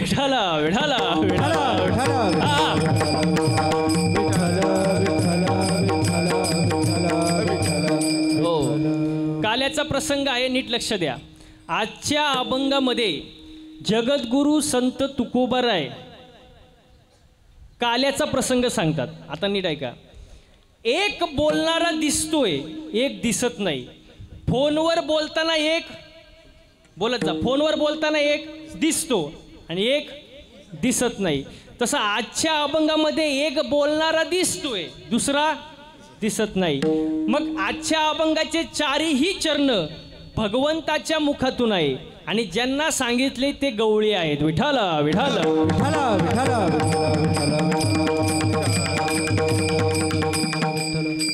विठाला विठाला विठाला हो, काल्याचा प्रसंग आहे, नीट लक्ष द्या. आजच्या अभंगामध्ये जगद्गुरु संत तुकोबाराय काल्याचा प्रसंग सांगतात. आता नीट ऐका. एक बोलणारा दिसतोय, एक दिसत नाही. फोनवर बोलताना एक बोलत जा, फोनवर बोलताना एक दिसतो आणि एक दिसत नाही. तसं आजच्या अभंगामध्ये एक बोलणारा दिसतोय, दुसरा दिसत नाही. मग आजच्या अभंगाचे चारही चरण भगवंताच्या मुखातून आहे आणि ज्यांना सांगितले ते गवळी आहेत. विठाला विठाला विठाला विठाला.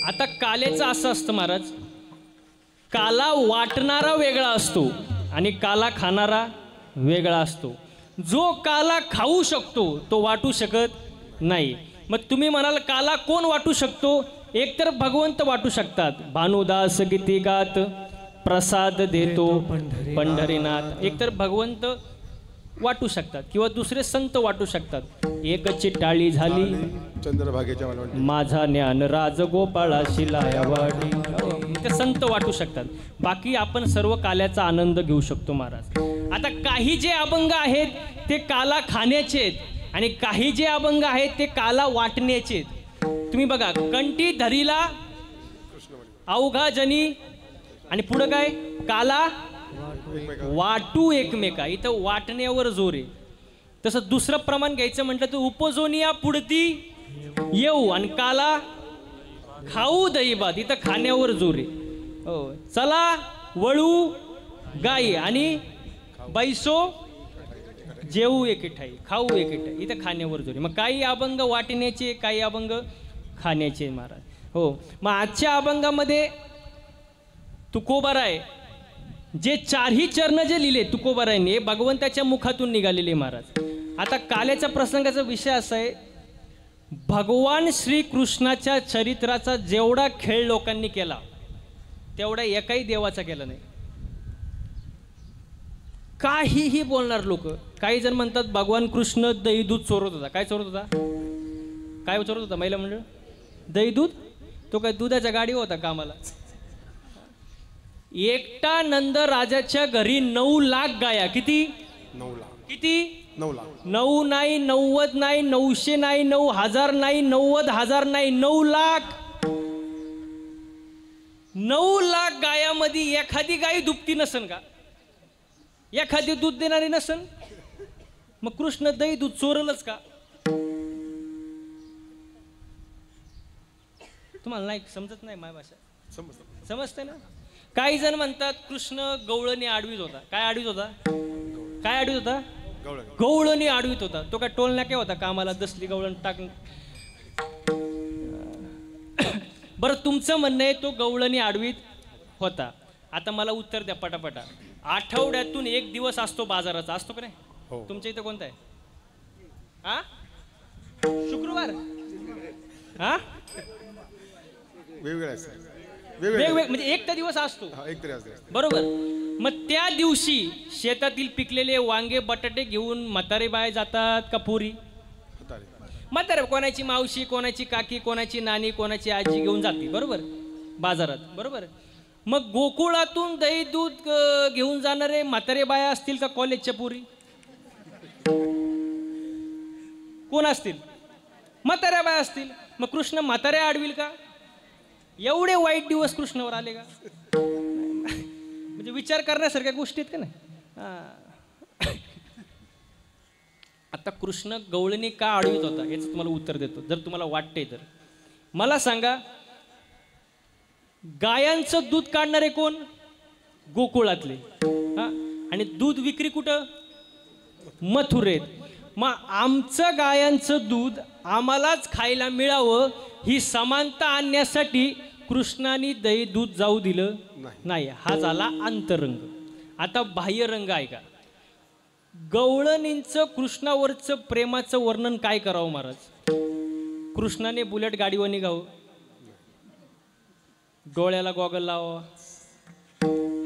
आता कालेचं असं असतं महाराज, काला वाटणारा वेगळा असतो आणि काला खाणारा वेगळा असतो. जो काला खाऊ शकतो तो वाटू शकत नाही. मग तुम्ही म्हणाल काला कोण वाटू शकतो? एकतर भगवंत वाटू शकतात, भानुदास गीती गात प्रसाद देतो पंढरीनाथ. एकतर भगवंत वाटू शकतात किंवा दुसरे संत वाटू शकतात. एकची टाळी झाली चंद्रभागेच्या माझा ज्ञान राजगोपाळाशी लायावाडी, ते संत वाटू शकतात. बाकी आपण सर्व काल्याचा आनंद घेऊ शकतो महाराज. आता काही जे अभंग आहेत ते काला खाण्याचे आहेत आणि काही जे अभंग आहेत ते काला वाटण्याचे आहेत. तुम्ही बघा, कंठी धरीला अवघा जनी आणि पुढं काय, काला वाटू एकमेका. इथं वाटण्यावर जोर आहे. तसं दुसरं प्रमाण घ्यायचं म्हटलं तर उपजोनिया पुढती येऊ आणि काला खाऊ दहीभात. इथं खाण्यावर जोर आहे. हो, चला वळू गाई आणि बैसो जेऊ एकेठाई, खाऊ एकेठाई. इथं खाण्यावर जोर आहे. मग काही अभंग वाटण्याचे, काही अभंग खाण्याचे महाराज. हो, मग आजच्या अभंगामध्ये तुकोबाराय जे चारही चरण जे लिहिले तुकोबारायने भगवंताच्या मुखातून निघालेले महाराज. आता काल्याच्या प्रसंगाचा विषय असा आहे, भगवान श्रीकृष्णाच्या चरित्राचा जेवढा खेळ लोकांनी केला तेवढा एकाही देवाचा केला नाही. काहीही बोलणार लोक. काही जण म्हणतात भगवान कृष्ण दही दूध चोरत होता. काय चोरत होता? काय चोरत होता महिला मंडळ? दही दूध. तो काय दुधाच्या गाडी होता कामाला? एकटा नंद राजाच्या घरी 9 लाख गाया. किती? 9 लाख. किती? 9 लाख. 9 नाही, 90 नाही, 900 नाही, 9000 नाही, 90,000 नाही, 9 लाख. 9 लाख गायामध्ये एखादी गाय दुभती नसन का? एखादी दूध देणारी नसन? मग कृष्ण दही दूध चोरलच का? तुम्हाला नाही समजत? नाही माझी भाषा समजते ना? काही जण म्हणतात कृष्ण गवळणी आडवीत होता. काय आडवीत होता? काय आडवीत होता? गवळणी आडवीत होता. तो काय टोलण्या काय होता कामाला? दसली गवळण टाक. बरं, तुमचं म्हणणं आहे तो गवळणी आडवीत होता. आता मला उत्तर द्या पटापटा. आठवड्यातून एक दिवस असतो बाजाराचा, असतो का नाही? तुमच्या इथं कोणता आहे? हा, शुक्रवार. हा, वेगवेगळे म्हणजे एक तर दिवस असतो, बरोबर. मग त्या दिवशी शेतातील पिकलेले वांगे बटाटे घेऊन म्हातारे बाय जातात का पोरी? म्हातारे. कोणाची मावशी, कोणाची काकी, कोणाची नानी, कोणाची आजी घेऊन जाते, बरोबर, बाजारात, बरोबर. मग गोकुळातून दही दूध घेऊन जाणारे म्हातारे बाया असतील का कॉलेजच्या पोरी? कोण असतील? म्हाताऱ्या बाया असतील. मग कृष्ण म्हाताऱ्या आडविल का? एवढे वाईट दिवस कृष्णावर आले का? म्हणजे विचार करण्यासारख्या गोष्टी आहेत का नाही? आता कृष्ण गवळणी का आडवीत होता याचं तुम्हाला उत्तर देतो, जर तुम्हाला वाटते तर. मला सांगा, गायांचं दूध काढणारे कोण? गोकुळातले. हा, आणि दूध विक्री कुठं? मथुरेत. मग आमचं गायांचं दूध आम्हालाच खायला मिळावं ही समानता आणण्यासाठी कृष्णाने दही दूध जाऊ दिलं नाही. हा झाला अंतरंग. आता बाह्यरंग आहे का? गवळणींचं कृष्णावरचं प्रेमाचं वर्णन काय करावं महाराज? कृष्णाने बुलेट गाडीवर निघावं, डोळ्याला गॉगल लावावा,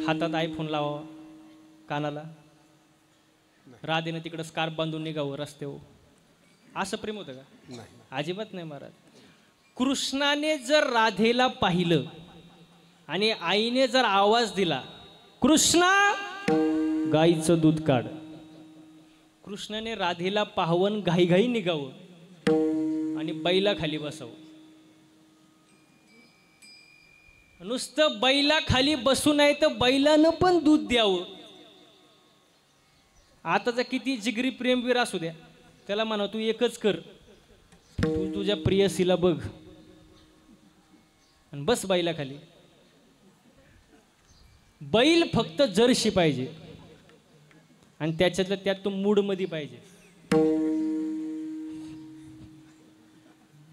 हातात आयफोन लावावा, कानाला राधेनं तिकडं स्कार्फ बांधून निघावं रस्त्यावर असं प्रेम होतं का? नाही. अजिबात नाही महाराज. कृष्णाने जर राधेला पाहिलं आणि आईने जर आवाज दिला, कृष्णा गाईचं दूध काढ, कृष्णाने राधेला पाहून घाईघाई निघावं आणि बैला खाली बसावं. नुसतं बैला खाली बसू नाही तर बैलानं पण दूध द्यावं. आताचा किती जिगरी प्रेमवीर असू द्या, त्याला म्हणा तू एकच कर, तू तुझ्या प्रियसीला बघ आणि बस बैला खाली. बैल फक्त जर्शी पाहिजे आणि त्याच्यातल्या त्यात तो मूडमध्ये पाहिजे.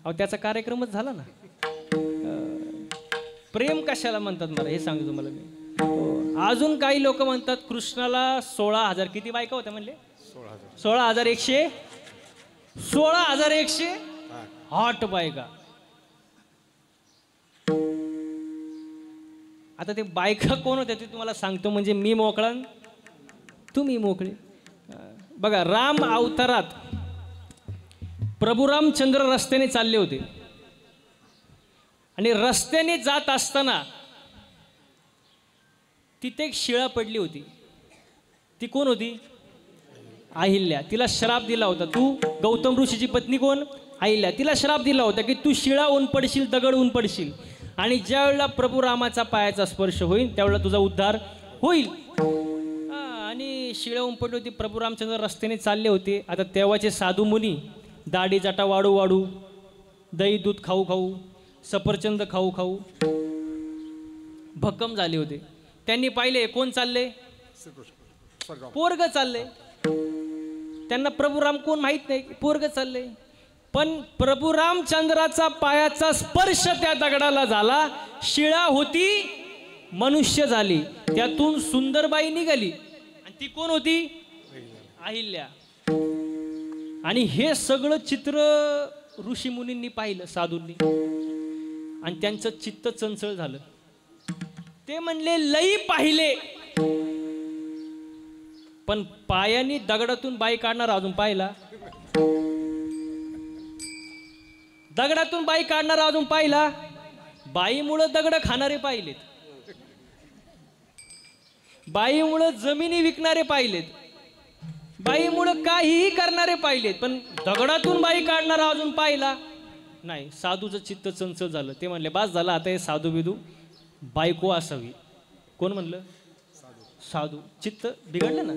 अहो त्याचा कार्यक्रमच झाला ना. प्रेम कशाला म्हणतात मला हे सांगतो तुम्हाला मी. अजून काही लोक म्हणतात कृष्णाला 16,000 किती बायका होत्या म्हणले? 16,100 16,100 हॉट बायका. आता ते बायका कोण होत्या ते तुम्हाला सांगतो, म्हणजे मी मोकळा तुम्ही मोकळे. बघा राम अवतारात प्रभू रामचंद्र रस्त्याने चालले होते आणि रस्त्याने जात असताना तिथे एक शिळा पडली होती. ती कोण होती? अहिल्या. तिला श्राप दिला होता. तू गौतम ऋषीची पत्नी कोण? अहिल्या. तिला श्राप दिला होता की तू शिळा ऊन पडशील, दगड ऊन पडशील आणि ज्या वेळेला प्रभू रामाचा पायाचा स्पर्श होईल त्यावेळेला तुझा उद्धार होईल. आणि शिळा ऊन पडली होती. प्रभू रामचंद्र रस्त्याने चालले होते. आता तेव्हाचे साधू मुनी दाढी जाटा वाढू वाढू, दही दूध खाऊ खाऊ, सफरचंद खाऊ खाऊ भक्कम झाले होते. त्यांनी पाहिले कोण चालले? पोरग चालले. त्यांना प्रभू राम कोण माहित नाही, पोरग चालले. पण प्रभू रामचंद्राचा पायाचा स्पर्श त्या दगडाला झाला. शिळा होती मनुष्य झाली. त्यातून सुंदरबाई निघाली आणि ती कोण होती? अहिल्या. आणि हे सगळं चित्र ऋषी मुनींनी पाहिलं, साधूंनी, आणि त्यांचं चित्त चंचल झालं. ते म्हणले लई पाहिले पण पायानी दगडातून बाई काढणार अजून पाहिला? दगडातून बाई काढणार अजून पाहिला? बाईमुळं दगड खाणारे पाहिलेत, बाईमुळं जमिनी विकणारे पाहिलेत, बाईमुळं काहीही करणारे पाहिलेत, पण दगडातून बाई काढणारा अजून पाहिला नाही. साधूचं चित्त चंचल झालं. ते म्हणले बास झालं आता हे साधू बिधू बायको असावी. कोण म्हणलं? साधू. चित्त बिघडलं ना.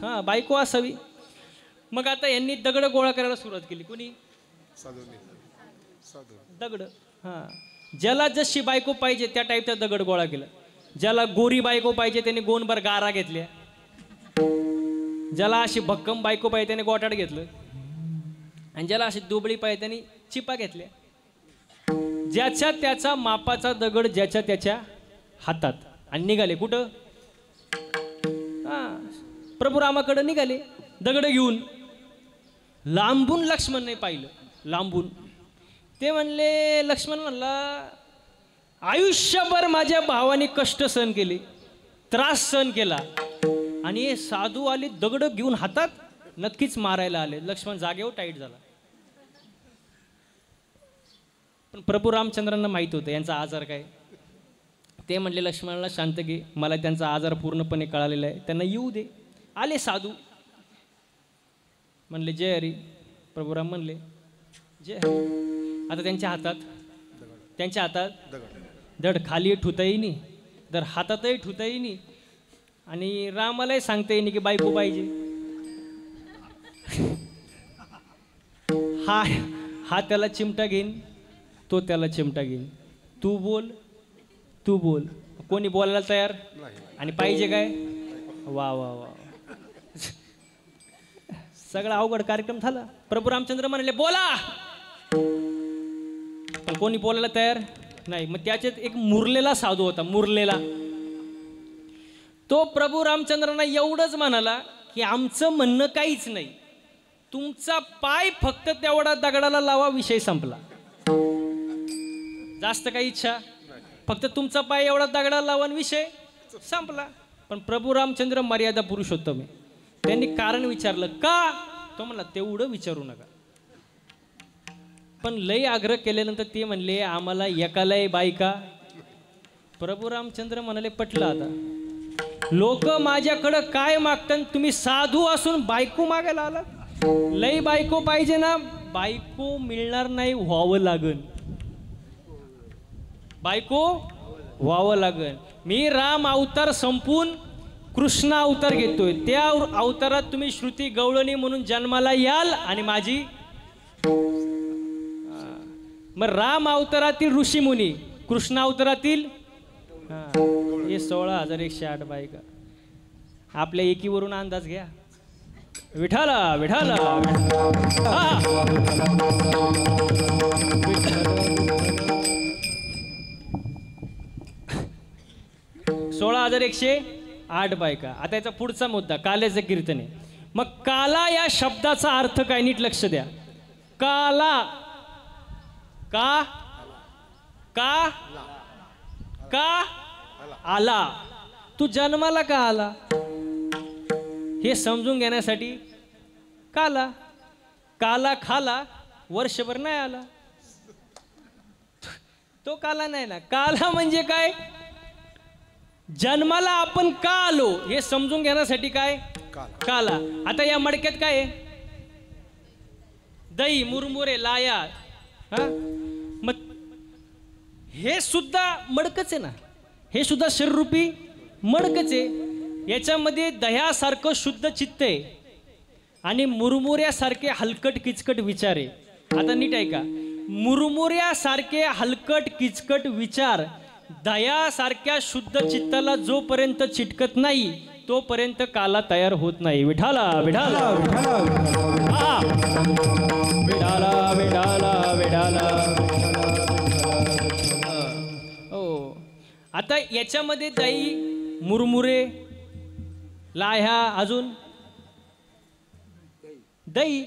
हां बायको असावी. मग आता यांनी दगड गोळा करायला सुरुवात केली. कोणी? दगड. हां ज्याला जशी बायको पाहिजे त्या टाईपचा दगड गोळा केला. ज्याला गोरी बायको पाहिजे त्याने गोणभर गारा घेतल्या, ज्याला अशी भक्कम बायको पाहिजे त्याने गोटाड घेतलं, आणि ज्याला अशी दुबळी पाहिजे त्याने चिपा घेतल्या. ज्याच्या त्याचा मापाचा दगड ज्याच्या त्याच्या हातात. आणि निघाले कुठं? प्रभू रामाकडे निघाले दगड घेऊन. लांबून लक्ष्मणने पाहिलं, लांबून. ते म्हणले, लक्ष्मण म्हणला आयुष्यभर माझ्या भावाने कष्ट सहन केले, त्रास सहन केला, आणि हे साधू आले दगड घेऊन हातात, नक्कीच मारायला आले. लक्ष्मण जागेवर टाईट झाला. पण प्रभू रामचंद्रांना माहित होतं यांचा आजार काय. ते म्हणले लक्ष्मणाला शांत घे, मला त्यांचा आजार पूर्णपणे कळालेला आहे, त्यांना येऊ दे. आले साधू. म्हणले जय हरी. प्रभू राम म्हणले जय हरी. आता त्यांच्या हातात दड खाली ठुता येईनी, दर हातातही ठुता येईनी, आणि रामालाही सांगता येईनी की बायको पाहिजे. हा त्याला चिमटा घेईन, तो त्याला चिमटा घेईन. तू बोल. कोणी बोलायला तयार? आणि पाहिजे काय? वा वा वा. सगळा अवघड कार्यक्रम झाला. प्रभू रामचंद्र म्हणले बोला, पण कोणी बोलायला तयार नाही. मग त्याच्यात एक मुरलेला साधू होता, मुरलेला. तो प्रभू रामचंद्रांना एवढंच म्हणाला की आमचं म्हणणं काहीच नाही, तुमचा पाय फक्त तेवढा दगडाला लावा, विषय संपला. जास्त काही इच्छा, फक्त तुमचा पाय एवढा दगडाला लावा, विषय संपला. पण प्रभू रामचंद्र मर्यादा पुरुषोत्तम आहे. त्यांनी कारण विचारलं का, तो म्हणला तेवढं विचारू नका. पण लई आग्रह केल्यानंतर ते म्हणले आम्हाला एकालाही बायका. प्रभू रामचंद्र म्हणाले पटलं आता, लोक माझ्याकडं काय मागतात, तुम्ही साधू असून बायको मागायला आला. लई बायको पाहिजे ना, बायको मिळणार नाही, व्हावं लागन, बायको व्हावं लागन. मी राम अवतार संपून कृष्ण अवतार घेतोय, त्या अवतारात तुम्ही श्रुती गवळणी म्हणून जन्माला याल आणि माझी. मग राम अवतारातील ऋषीमुनी, कृष्ण अवतारातील हे 16,108 बायका. आपल्या एकीवरून अंदाज घ्या. विठाला विठाला 16,108 बायका. आता याचा पुढचा मुद्दा काल्याचं कीर्तन आहे. मग काला या शब्दाचा अर्थ काय, नीट लक्ष द्या. काला का का का आला, तू जन्माला का आला हे समजून घेण्यासाठी काला. काला खाला, वर्षभर नाही आला, तो काला नाही ना. काला म्हणजे काय, जन्माला आपण का आलो हे समजून घेण्यासाठी काय काला. आता या मडक्यात काय आहे, दही, मुरमुरे, लाया. हा, मग हे सुद्धा मडकच आहे ना, हे सुद्धा शरीररूपी मडकच आहे. याच्यामध्ये दह्यासारखं शुद्ध चित्त आहे आणि मुरमुऱ्यासारखे हलकट किचकट विचार आहे. आता नीट ऐका, मुरमुऱ्यासारखे हलकट किचकट विचार दह्यासारख्या शुद्ध चित्ताला जोपर्यंत चिटकत नाही तोपर्यंत काला तयार होत नाही. विठाला विठाला विठाला विठाला विठाला विठाला. हो, आता याच्यामध्ये दही, मुरमुरे, लाह्या, अजून दही.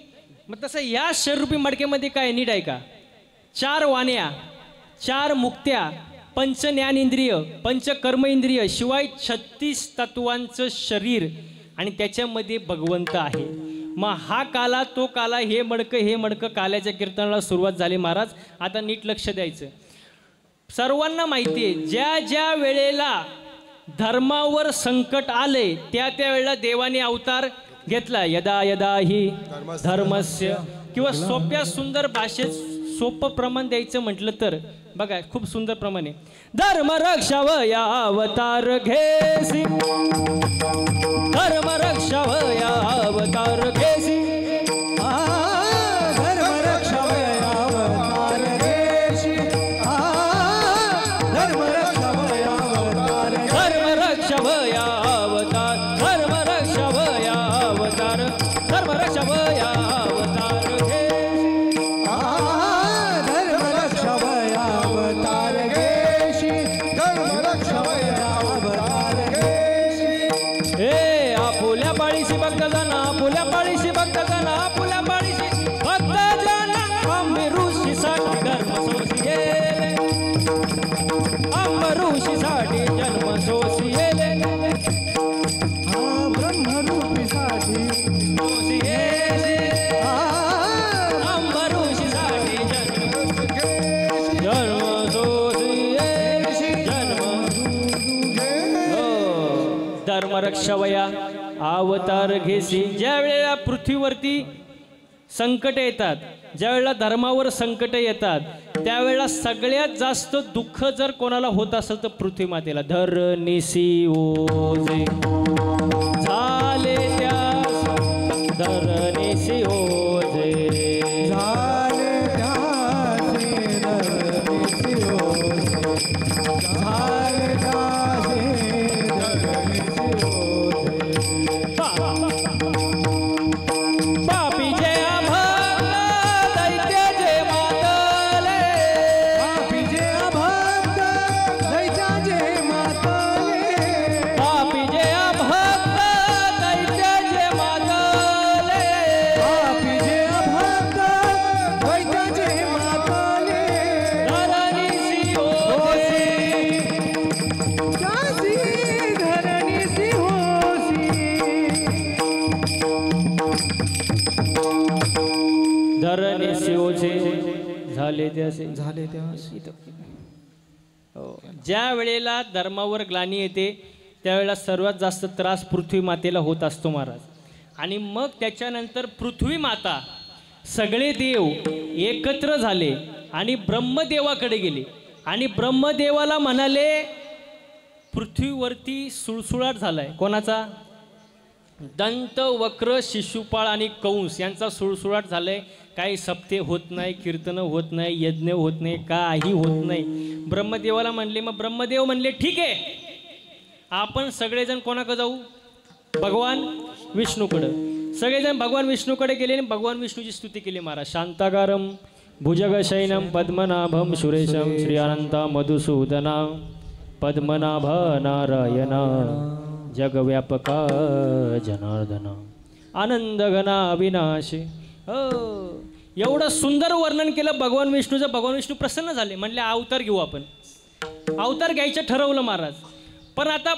मग तसं या शरीरूपी मडक्यामध्ये काय, नीट ऐका, 4 वाण्या, 4 मुक्त्या, पंच ज्ञानेंद्रिय, पंच कर्म इंद्रिय, शिवाय 36 तत्वांचं शरीर आणि त्याच्यामध्ये भगवंत आहे. मग हा काला तो काला, हे मडकं काल्याच्या कीर्तनाला सुरुवात झाली महाराज. आता नीट लक्ष द्यायचं. सर्वांना माहिती आहे, ज्या ज्या वेळेला धर्मावर संकट आले त्या वेळेला देवाने अवतार घेतला. यदा यदा ही धर्मस्य, किंवा सोप्या सुंदर भाषेत सोपं प्रमाण द्यायचं म्हटलं तर बघा, खूप सुंदर प्रमाण आहे. धर्म रक्षावया अवतार घेसी, धर्म रक्षावया अवतार घेसी, धर्म रक्षावया अवतार घेसी, धर्म रक्षावया अवतार, धर्म रक्षावया अवतार, धर्म रक्षावया अवतार, धर्म रक्षावया अवतार घेसी, धर्म रक्षावया अवतार घेसी, धर्म रक्षावया अवतार घेसी. हे आपुल्या पाळीशी भक्तजन, आपुल्या पाळीशी भक्तजन, आपुल्या पाळीशी भक्तजन, आम्ही ऋषीसाठी धर्म सोसी गेले, आम्ही ऋषीसाठी जन्म सोसी गेले, ब्रह्मरूपीसाठी सोसी गेले, आम्ही ऋषीसाठी जन्म सोसी गेले, धर्म रक्षावया अवतार घेसी. ज्या वेळेला पृथ्वीवरती संकट येतात, ज्या वेळेला धर्मावर संकट येतात, त्यावेळेला सगळ्यात जास्त दुःख जर कोणाला होत असेल तर पृथ्वी मातेला. धरणीसी ओझे झाले त्यास, धरणीसी ओझे झाले त्याचे, धरणीसी ओझे झाले त्याचे, धरणीसी ओझे. पापी जय अभंग दैत्य जय मातले, पापी जे अभक्त दैत्याचे मातले, पापी जय अभंग दैत्य जय मातले, पापी जे अभक्त धरणीसी ओझे झाले ते असे झाले तेव्हा हो. ज्या वेळेला धर्मावर ग्लानी येते त्यावेळेला सर्वात जास्त त्रास पृथ्वी मातेला होत असतो महाराज. आणि मग त्याच्यानंतर पृथ्वी माता सगळे देव एकत्र झाले आणि ब्रह्मदेवाकडे गेले आणि ब्रह्मदेवाला म्हणाले पृथ्वीवरती सुळसुळाट झालाय. कोणाचा? दंत, वक्र, शिशुपाळ आणि कंस यांचा सुळसुळाट झालाय. काही सप्ते होत नाही, कीर्तनं होत नाही, यज्ञ होत नाही, काही होत नाही. ब्रह्मदेवाला म्हणले. मग ब्रह्मदेव म्हणले ठीक आहे, आपण सगळेजण कोणाकडे जाऊ? भगवान विष्णूकडं. सगळेजण भगवान विष्णूकडे गेले आणि भगवान विष्णूची स्तुती केली महाराज. शांताकारम भुजगशयनम पद्मनाभम सुरेशम श्री अनंत मधुसूदना पद्मनाभ नारायण जगव्यापका जनार्दन आनंदघना अविनाशी. एवढं सुंदर वर्णन केलं भगवान विष्णूचं. भगवान विष्णू प्रसन्न झाले, म्हणले अवतार घेऊ आपण. अवतार घ्यायचं ठरवलं महाराज. पण आता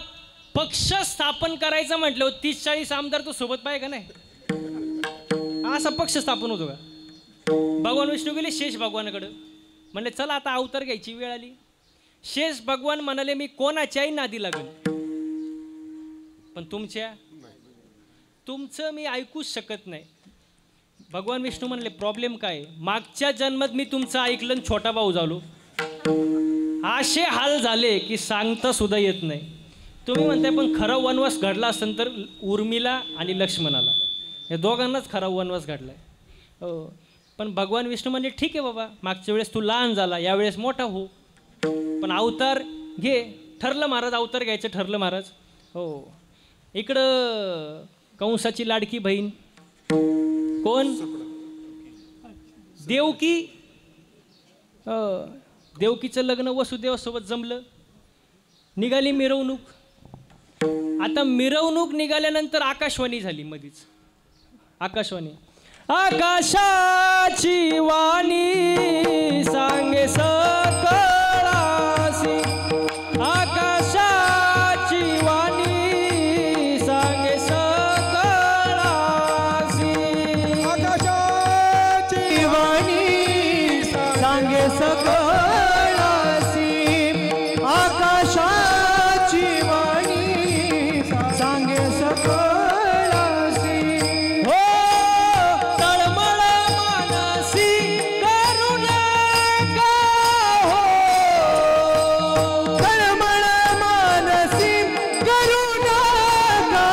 पक्ष स्थापन करायचं म्हटलं 30-40 आमदार तो सोबत पाहिजे का नाही? असा पक्ष स्थापन होतो का? भगवान विष्णू गेले शेष भगवानाकडं, म्हणले चला आता अवतार घ्यायची वेळ आली. शेष भगवान म्हणाले मी कोणाच्याही नादी लागेल, पण तुमचं मी ऐकूच शकत नाही. भगवान विष्णू म्हणले प्रॉब्लेम काय? मागच्या जन्मात मी तुमचं ऐकलं आणि छोटा भाऊ झालो. असे हाल झाले की सांगता सुद्धा येत नाही. तुम्ही म्हणताय पण खरा वनवास घडला असेल तर उर्मिला आणि लक्ष्मणाला, या दोघांनाच खरा वनवास घडलाय. हो, पण भगवान विष्णू म्हणले ठीक आहे बाबा, मागच्या वेळेस तू लहान झाला, यावेळेस मोठा हो, पण अवतार घे. ठरलं महाराज, अवतार घ्यायचं ठरलं महाराज. हो, इकडं कंसाची लाडकी बहीण कोण? देवकी. देवकीचं लग्न वसुदेवासोबत जमलं, निघाली मिरवणूक. आता मिरवणूक निघाल्यानंतर आकाशवाणी झाली मधीच. आकाशवाणी, आकाशाची वाणी सांगे सकळासी, आकाशाची वाणी सांगे सकळासी, आकाशाची वाणी सांगे सकळासी, आकाशाची वाणी सांगे सकळासी. हो तळमळ मनसी करू नका, हो तळमळ मनसी करू नका,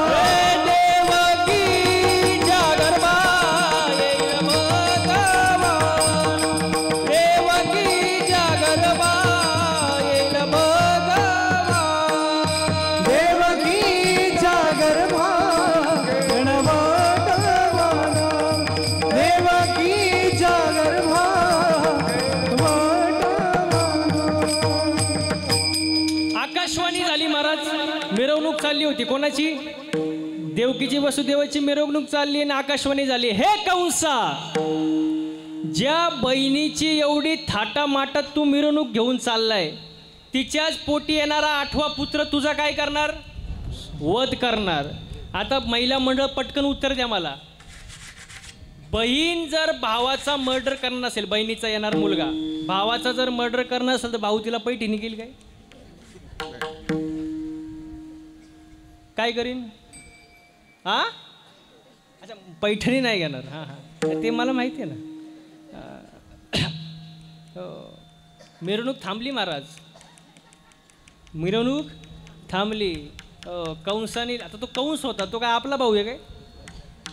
हे देवकी जागरबा येईल भगवान, देवकी जागरबा येईल भगवान, देवकीच्या गर्भात गणवाटवाना, देवकीच्या गर्भात वाटवाना. आकाशवाणी झाली महाराज. मिरवणूक चालली होती. कोणाची? देवकीची वसुदेवाची मिरवणूक चालली आणि आकाशवाणी झाली. हे कंसा, ज्या बहिणीची एवढी थाटामाटात तू मिरवणूक घेऊन चाललाय, तिच्याच पोटी येणारा 8वा पुत्र तुझा काय करणार? वध करणार. आता महिला मंडळ पटकन उत्तर द्या मला. बहीण जर भावाचा मर्डर करणार असेल, बहिणीचा येणार मुलगा भावाचा जर मर्डर करणार असेल तर भाऊ तिला पैठणी घेईल काय? काय करीन? हा, अच्छा, पैठणी नाही घेणार. हां हां, ते मला माहिती आहे ना. हो, मिरवणूक थांबली महाराज, मिरवणूक थांबली. कंसाने, आता तो कंस होता, तो काय आपला भाऊ आहे काय?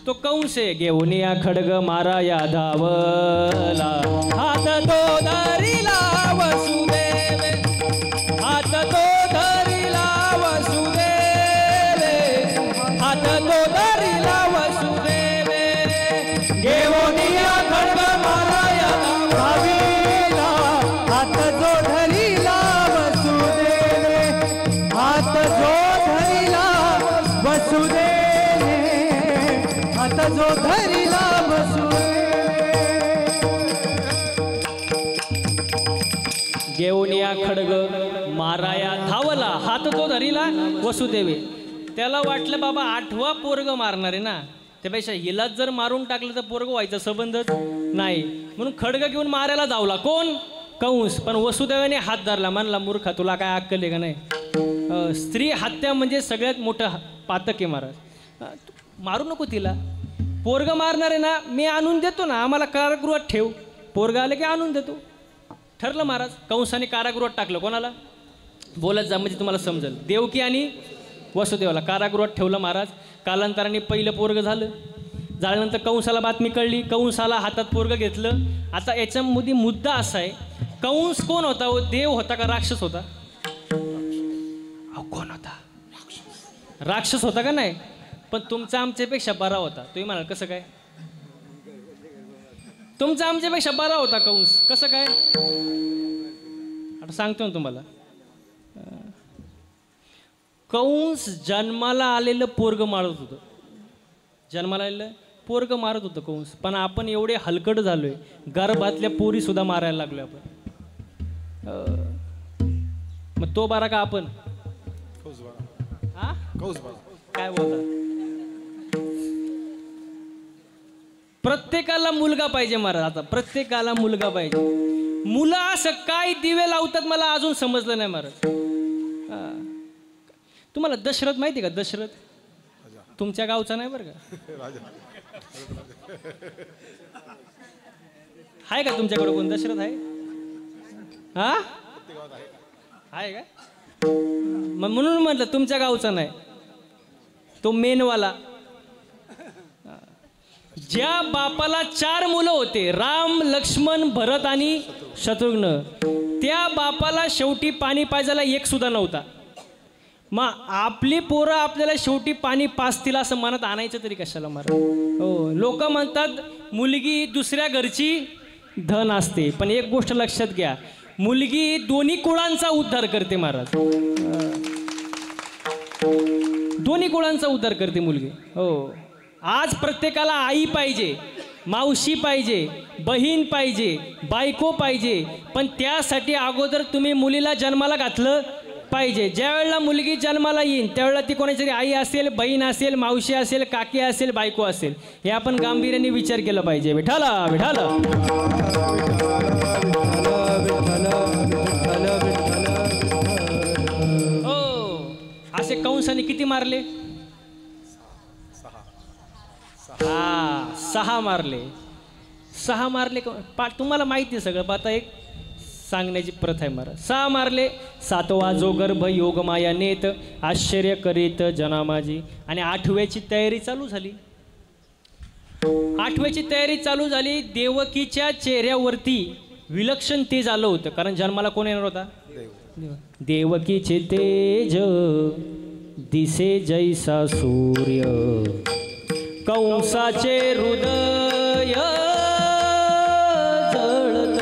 तो कंस आहे. घेऊन या खडग मारा या धावला, हात तो धरिला वसुदेवे, हात तो धरिला वसुदेवे, हात तो धरिला वसुदेवे, घेऊन या खडग मारा या भावीला हात जो धरिला वसुदेवे, हात जो धरिला वसुदेवे, हात जो धरिला वसुदेवे. घेऊन या खडग माराया धावला, हात तो धरिला वसुदेवे. त्याला वाटलं बाबा 8वा पोरग मारणार आहे ना, त्यापेक्षा हिलाच जर मारून टाकलं तर पोरग व्हायचा संबंधच नाही, म्हणून खडग घेऊन मारायला धावला कोण? कंस. पण वसुदेवाने हात धरला, म्हणला मूर्खा तुला काय अक्कल आहे का नाही? स्त्री हत्या म्हणजे सगळ्यात मोठं पातक आहे महाराज, मारू नको तिला. पोरग मारणार आहे ना, मी आणून देतो ना, आम्हाला कारागृहात ठेव, पोरग आलं की आणून देतो. ठरलं महाराज. कंसाने कारागृहात टाकलं. कोणाला? बोलत जा म्हणजे तुम्हाला समजेल. देवकी आणि वसुदेवाला कारागृहात ठेवलं महाराज. कालांतराने पहिलं पोरग झाल्यानंतर कंसाला बातमी कळली. कंसाला हातात पोरग घेतलं. आता याच्यामध्ये मुद्दा असा आहे, कंस कोण होता? देव होता का राक्षस होता? कोण होता? राक्षस होता का नाही? पण तुमचा आमच्यापेक्षा बरा होता. तुम्ही म्हणाल कसं काय? तुमचा आमच्यापेक्षा बरा होता कंस. कसं काय? आता सांगतो ना तुम्हाला. कंस जन्माला आलेलं पोरग मारत होतं. जन्माला आलेलं पोरग मारत होतं कंस. पण आपण एवढे हलकट झालोय, गर्भातल्या पोरी सुद्धा मारायला लागलोय आपण. मग तो बारा का आपण? हा? काय बोलता? प्रत्येकाला मुलगा पाहिजे महाराज. आता प्रत्येकाला मुलगा पाहिजे. मुलं असं काय दिवे लावतात मला अजून समजलं नाही महाराज. तुम्हाला दशरथ माहिती का? दशरथ तुमच्या गावचा नाही बरं का? आहे का तुमच्याकडे कोण दशरथ आहे? हा आहे का? मग म्हणून म्हटलं तुमच्या गावचा नाही, तो मेनवाला. ज्या बापाला 4 मुलं होते, राम, लक्ष्मण, भरत आणि शत्रुघ्न, त्या बापाला शेवटी पाणी पाजायला एक सुद्धा नव्हता. मग आपली पोरं आपल्याला शेवटी पाणी पाजतील असं मनात आणायचं तरी कशाला महाराज? हो, लोक म्हणतात मुलगी दुसऱ्या घरची धन असते, पण एक गोष्ट लक्षात घ्या, मुलगी दोन्ही कुळांचा उद्धार करते महाराज. दोन्ही कुळांचा उद्धार करते मुलगी. हो, आज प्रत्येकाला आई पाहिजे, मावशी पाहिजे, बहीण पाहिजे, बायको पाहिजे, पण त्यासाठी अगोदर तुम्ही मुलीला जन्माला घातलं पाहिजे. ज्या वेळेला मुलगी जन्माला येईल त्यावेळेला ती कोणाची आई असेल, बहीण असेल, मावशी असेल, काकी असेल, बायको असेल, हे आपण गांभीर्याने विचार केला पाहिजे. विठाला विठाला. हो, असे कंसाने किती मारले? 6 मारले. 6 मारले. तुम्हाला माहिती आहे सगळं. आता एक सांगण्याची प्रथा आहे महाराज. 6 मारले. 7वा जो गर्भ योगमाया नेत, आश्चर्य करीत जना माझी. आणि 8व्याची तयारी चालू झाली. 8व्याची तयारी चालू झाली. देवकीच्या चेहऱ्यावरती विलक्षण तेज आलं होतं, कारण जन्माला कोण येणार होता? देवकीचे तेज दिसे जैसा सूर्य, कंसाचे हृदय जळत.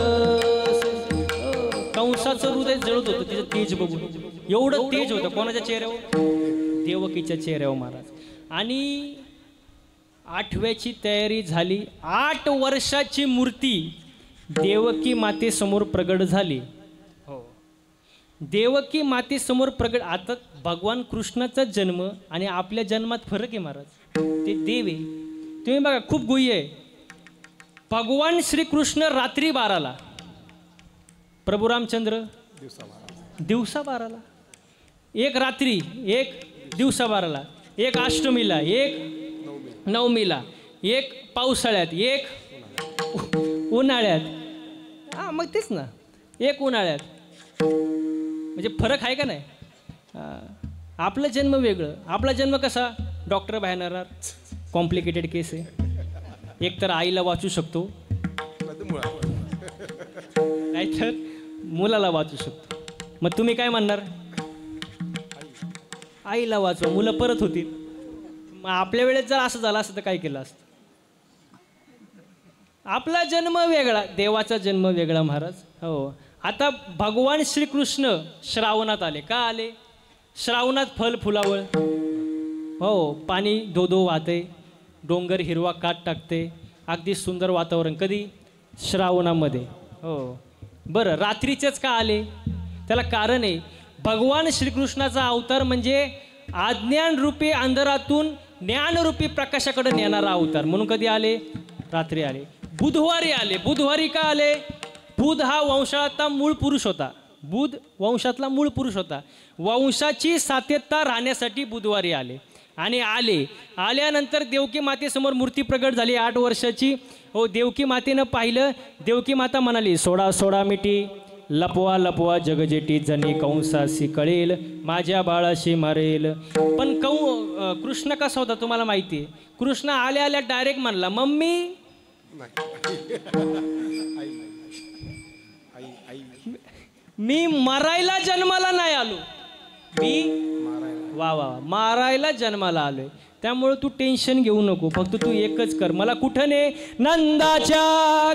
कंसाचं हृदय जळत होतं तिचं तेज बघून. एवढं तेज होतं कोणाच्या चेहऱ्यावर? देवकीच्या चेहऱ्यावर महाराज. आणि 8व्याची तयारी झाली. 8 वर्षाची मूर्ती देवकी मातेसमोर प्रगट झाली. हो, देवकी मातेसमोर प्रगट. आता भगवान कृष्णाचा जन्म आणि आपल्या जन्मात फरक आहे महाराज. ते देव आहे. तुम्ही बघा, खूप गुह्य आहे. भगवान श्रीकृष्ण रात्री 12ला, प्रभू रामचंद्र दिवसा 12ला. एक रात्री, एक दिवसा 12ला, एक अष्टमीला, एक नवमीला, एक पावसाळ्यात, एक उन्हाळ्यात. हां, मग तेच ना, एक उन्हाळ्यात. म्हणजे फरक आहे का नाही? आपला जन्म वेगळं. आपला जन्म कसा? डॉक्टर बाहेर, कॉम्प्लिकेटेड केस आहे. एक तर आईला वाचू शकतो, नाहीतर मुलाला वाचू शकतो. मग तुम्ही काय म्हणणार? आईला वाचवा, मुलं परत होतील. मग आपल्या वेळेत जर असं झालं असतं तर काय केलं असतं? आपला जन्म वेगळा, देवाचा जन्म वेगळा महाराज. हो, आता भगवान श्रीकृष्ण श्रावणात आले. का आले? श्रावणात फल फुलावळ, हो, पाणी धोधो वाहते, डोंगर हिरवा काट टाकते, अगदी सुंदर वातावरण. कधी? श्रावणामध्ये. हो, बरं, रात्रीचेच का आले? त्याला कारण आहे, भगवान श्रीकृष्णाचा अवतार म्हणजे अज्ञान रूपी अंधारातून ज्ञानरूपी प्रकाशाकडे नेणारा अवतार. म्हणून कधी आले? रात्री आले. बुधवारी आले. बुधवारी का आले? बुध हा वंशातला मूळ पुरुष होता. बुध वंशातला मूळ पुरुष होता. वंशाची सातत्यता राहण्यासाठी बुधवारी आले. आणि आल्यानंतर देवकी मातेसमोर मूर्ती प्रगट झाली 8 वर्षाची. हो, देवकी मातेनं पाहिलं. देवकी माता म्हणाली, सोडा सोडा मिठी, लपवा लपवा जगजेटी, जणी कंसाशी कळेल, माझ्या बाळाशी मारेल. पण कृष्ण कसा होता तुम्हाला माहिती आहे? कृष्ण आल्या डायरेक्ट म्हणला, मम्मी. मी मरायला जन्माला नाही आलो, मारायला जन्माला आलोय. त्यामुळे तू टेन्शन घेऊ नको, फक्त तू एकच कर, मला कुठं ने? नंदाच्या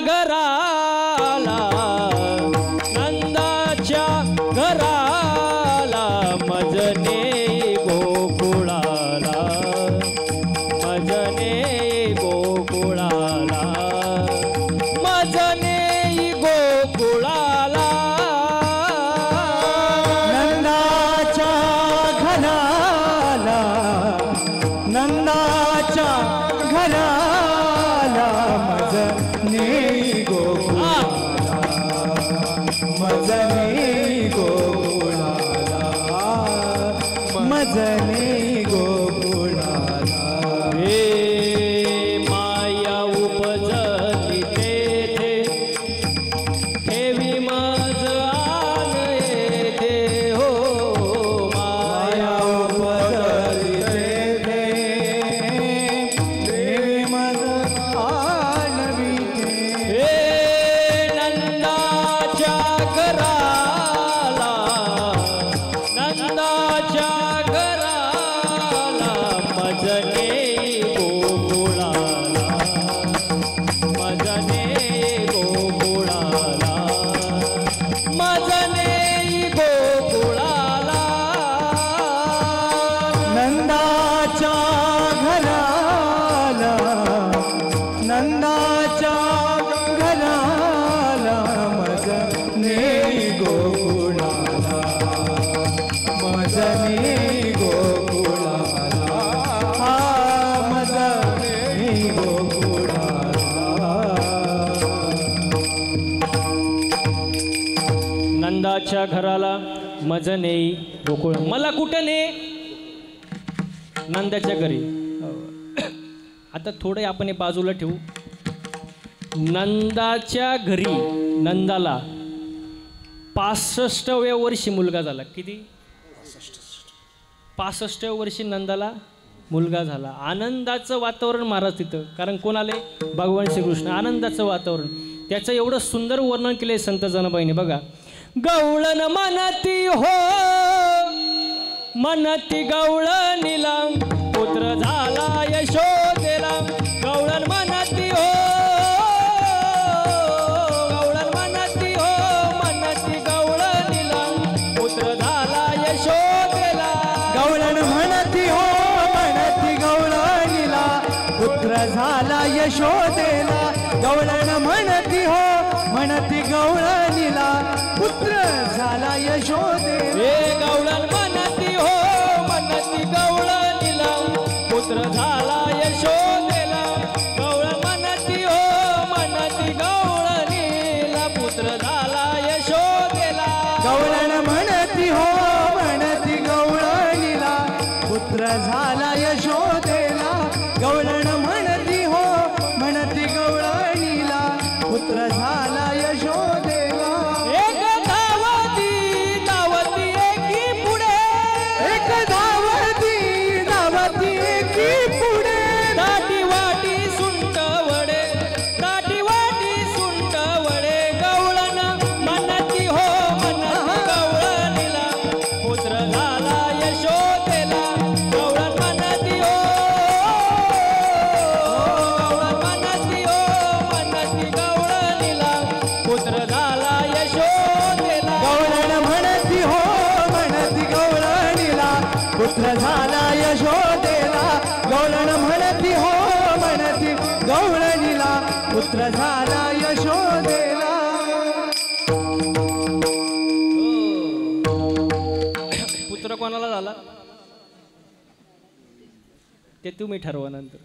घराला, नंदाच्या घराला, मजने गोकुळाला, मजने गोकुळाला, मजने गोकुळाला. नंदाच्या घराला, मजने गोकुळाला, मजने गोकुळाला, मजने गोकुळाला. हे माया उपजती तेथे, ठेवी मज आन येथे. हो, माया उपजती नंदाच्या घराला, मजने गोकुळ. मला कुठं ने? नंदाच्या घरी. आता थोडं आपण हे बाजूला ठेवू. नंदाच्या घरी नंदाला 65व्या वर्षी मुलगा झाला. किती? 65व्या वर्षी नंदाला मुलगा झाला. आनंदाचं वातावरण महाराज तिथं. कारण कोण आले? भगवान श्रीकृष्ण. आनंदाचं वातावरण. त्याचं एवढं सुंदर वर्णन केलंय संत जनाबाईने. बघा, गवळण म्हणती हो, म्हणती गवळणीला, पुत्र झाला यशोदेला. गवळण म्हणती हो, गवळण म्हणती हो, म्हणती गवळणीला, पुत्र झाला यशोदेला. गवळण म्हणती हो, म्हणती गवळणीला, पुत्र झाला यशोदेला. गवळण म्हणती हो, म्हणती गवळणीला, पुत्र झाला यशोदेला. हे गवळण म्हणती हो, म्हणती गवळणीला, पुत्र झाला यशोदेला. गवळण म्हणती हो, म्हणती गवळणीला, पुत्र झाला यशोदेला. गवळण म्हणती हो, म्हणती गवळणीला, पुत्र झाला यशोदेला. गवळण म्हणती हो, म्हणती गवळणीला, पुत्र झाला यशोदेला. एक धावती धावती एकी पुढे, एक धावती धावती एकी पुढे, दाटी वाटी सुंट वडे, दाटी वाटी सुंट वडे. गवळण म्हणती हो, म्हणती गवळणीला, पुत्र झाला यशोदेला. गवळण म्हणती हो, गवळण म्हणती हो, म्हणती गवळणीला, पुत्र झाला यशोदेला. गवळण म्हणती हो, म्हणती गवळणीला, पुत्र झाला यशोदेला. गवळण म्हणती हो, म्हणती गवळणीला, पुत्र झाला यशोदेला. पुत्र कोणाला झाला? ते तुम्ही ठरवा नंतर.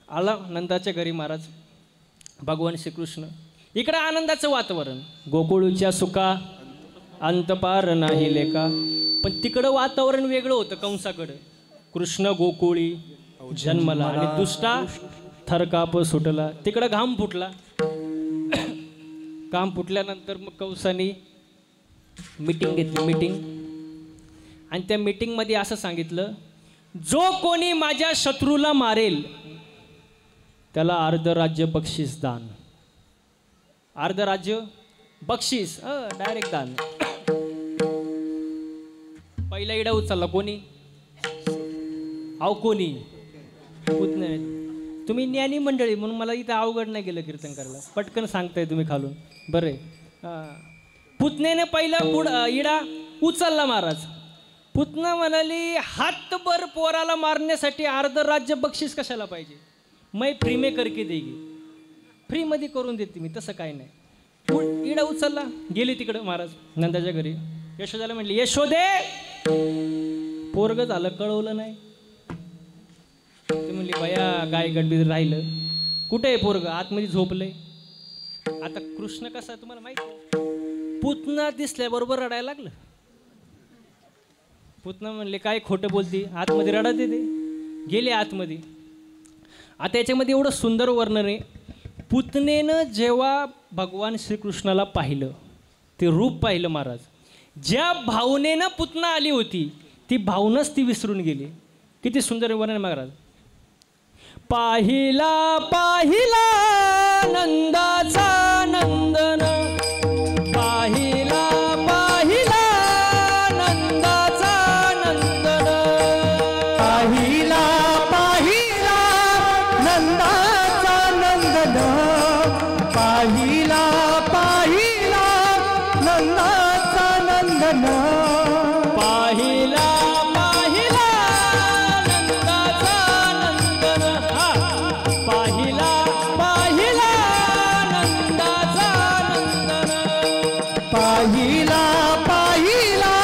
आला नंदाच्या घरी महाराज भगवान श्रीकृष्ण. इकडं आनंदाचं वातावरण, गोकुळच्या सुखा अंतपार नाही लेका. पण तिकडं वातावरण वेगळं होतं कंसाकडं. कृष्ण गोकुळी जन्मला आणि दुष्टा थरकाप सुटला. तिकडं घाम फुटला. घाम फुटल्यानंतर मग कंसाने मीटिंग घेतली. मीटिंग, आणि त्या मीटिंगमध्ये असं सांगितलं, जो कोणी माझ्या शत्रूला मारेल त्याला अर्ध राज्य बक्षीस दान. अर्ध राज्य बक्षीस, डायरेक्ट दान. पहिला इडा उचलला कोणी? अहो कोणी? पुतणे. तुम्ही ज्ञानी मंडळी म्हणून मला इथं अवघड नाही गेलं कीर्तन करायला, पटकन सांगताय तुम्ही खालून. बरे, पुतण्याने पहिला इडा उचलला महाराज. पुतना म्हणाली, हातभर पोराला मारण्यासाठी अर्ध राज्य बक्षीस कशाला पाहिजे? मै फ्री में करके देगी, फ्री मध्ये करून देते मी, तसं काय नाही. इडा उचलला, गेली तिकडं महाराज नंदाच्या घरी. यशोदाला म्हटली, यशोदे पोरग झालं, कळवलं नाही. ते म्हणली, बया गाय गडबीत राहिलं. कुठे आहे पोरग? आतमध्ये झोपलंय. आता कृष्ण कसा तुम्हाला माहिती, पुतना दिसल्याबरोबर रडायला लागलं. पुतना म्हणले, काय खोटं बोलती, आतमध्ये रडत येते. गेले आतमध्ये. आता याच्यामध्ये एवढं सुंदर वर्णन आहे. पुतनेनं जेव्हा भगवान श्रीकृष्णाला पाहिलं, ते रूप पाहिलं महाराज, ज्या भावनेनं पुतना आली होती ती भावनाच ती विसरून गेली. किती सुंदर वर्णन महाराज. पाहिला पाहिला नंदाचा नंदन, पाहिला पाहिला नंदाचा नंदन, पाहिला पाहिला नंदाचा नंदन, पाहिला पाहिला नंदाचा नंदन, पाहिला पाहिला नंदाचा नंदन, पाहिला पाहिला नंदाचा नंदन, पाहिला पाहिला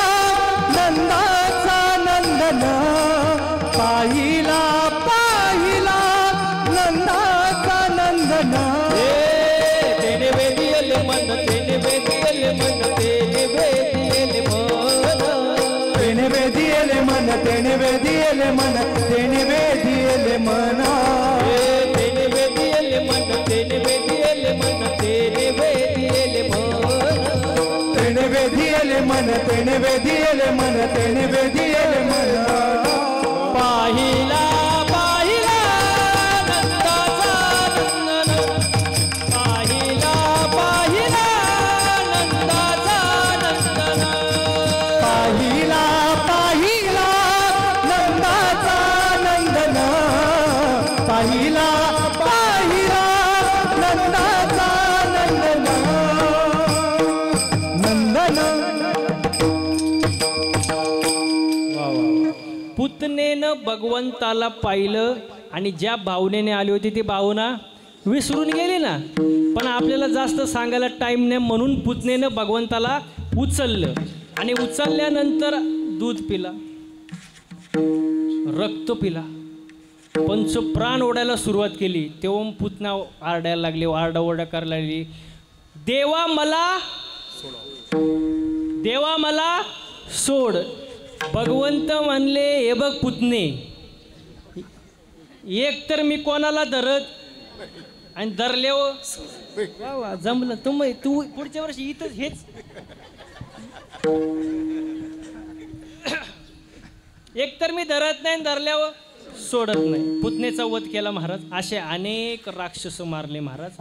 नंदाचा नंदन, पाहिला पाहिला नंदाचा नंदन. तेने वेदियल मन, तेने वेदियल मन, तेने वेदियल मन, तेने वेदियल मन, तेने वेदियल मन, तेने वेदियल मन, तेने वेदियल मन, तेने वेदियल मन, तेने वेदियल मन, तेने वेदियल मन, तेने वेदियल मन, तेने वेदियल मन. पाहिला पाहिला नंदाचा नंदन, पाहिला पाहिला नंदाचा नंदन, पाहिला पाहिला नंदाचा नंदन, पाहिला पाहिला नंदाचा नंदन, नंदन. पुतनेनं भगवंताला पाहिलं आणि ज्या भावनेने आली होती ती भावना विसरून गेली ना. पण आपल्याला जास्त सांगायला टाईम नाही म्हणून पुतनेनं भगवंताला उचललं आणि उचलल्यानंतर दूध पिला, रक्त पिला, पंचप्राण ओढायला सुरुवात केली. तेव्हा पुतना आरडायला लागली, आरडाओरडा करायला लागली, देवा मला, देवा मला सोड. भगवंत म्हणले, हे बघ पुतणे, एक तर मी कोणाला धरत आणि धरले वा वा जमलं तुम्ही, तू पुढच्या वर्षी इथंच हेच. एक तर मी धरत नाही, धरल्यावर सोडत नाही. पुतनेचा वध केला महाराज. असे अनेक राक्षस मारले महाराज.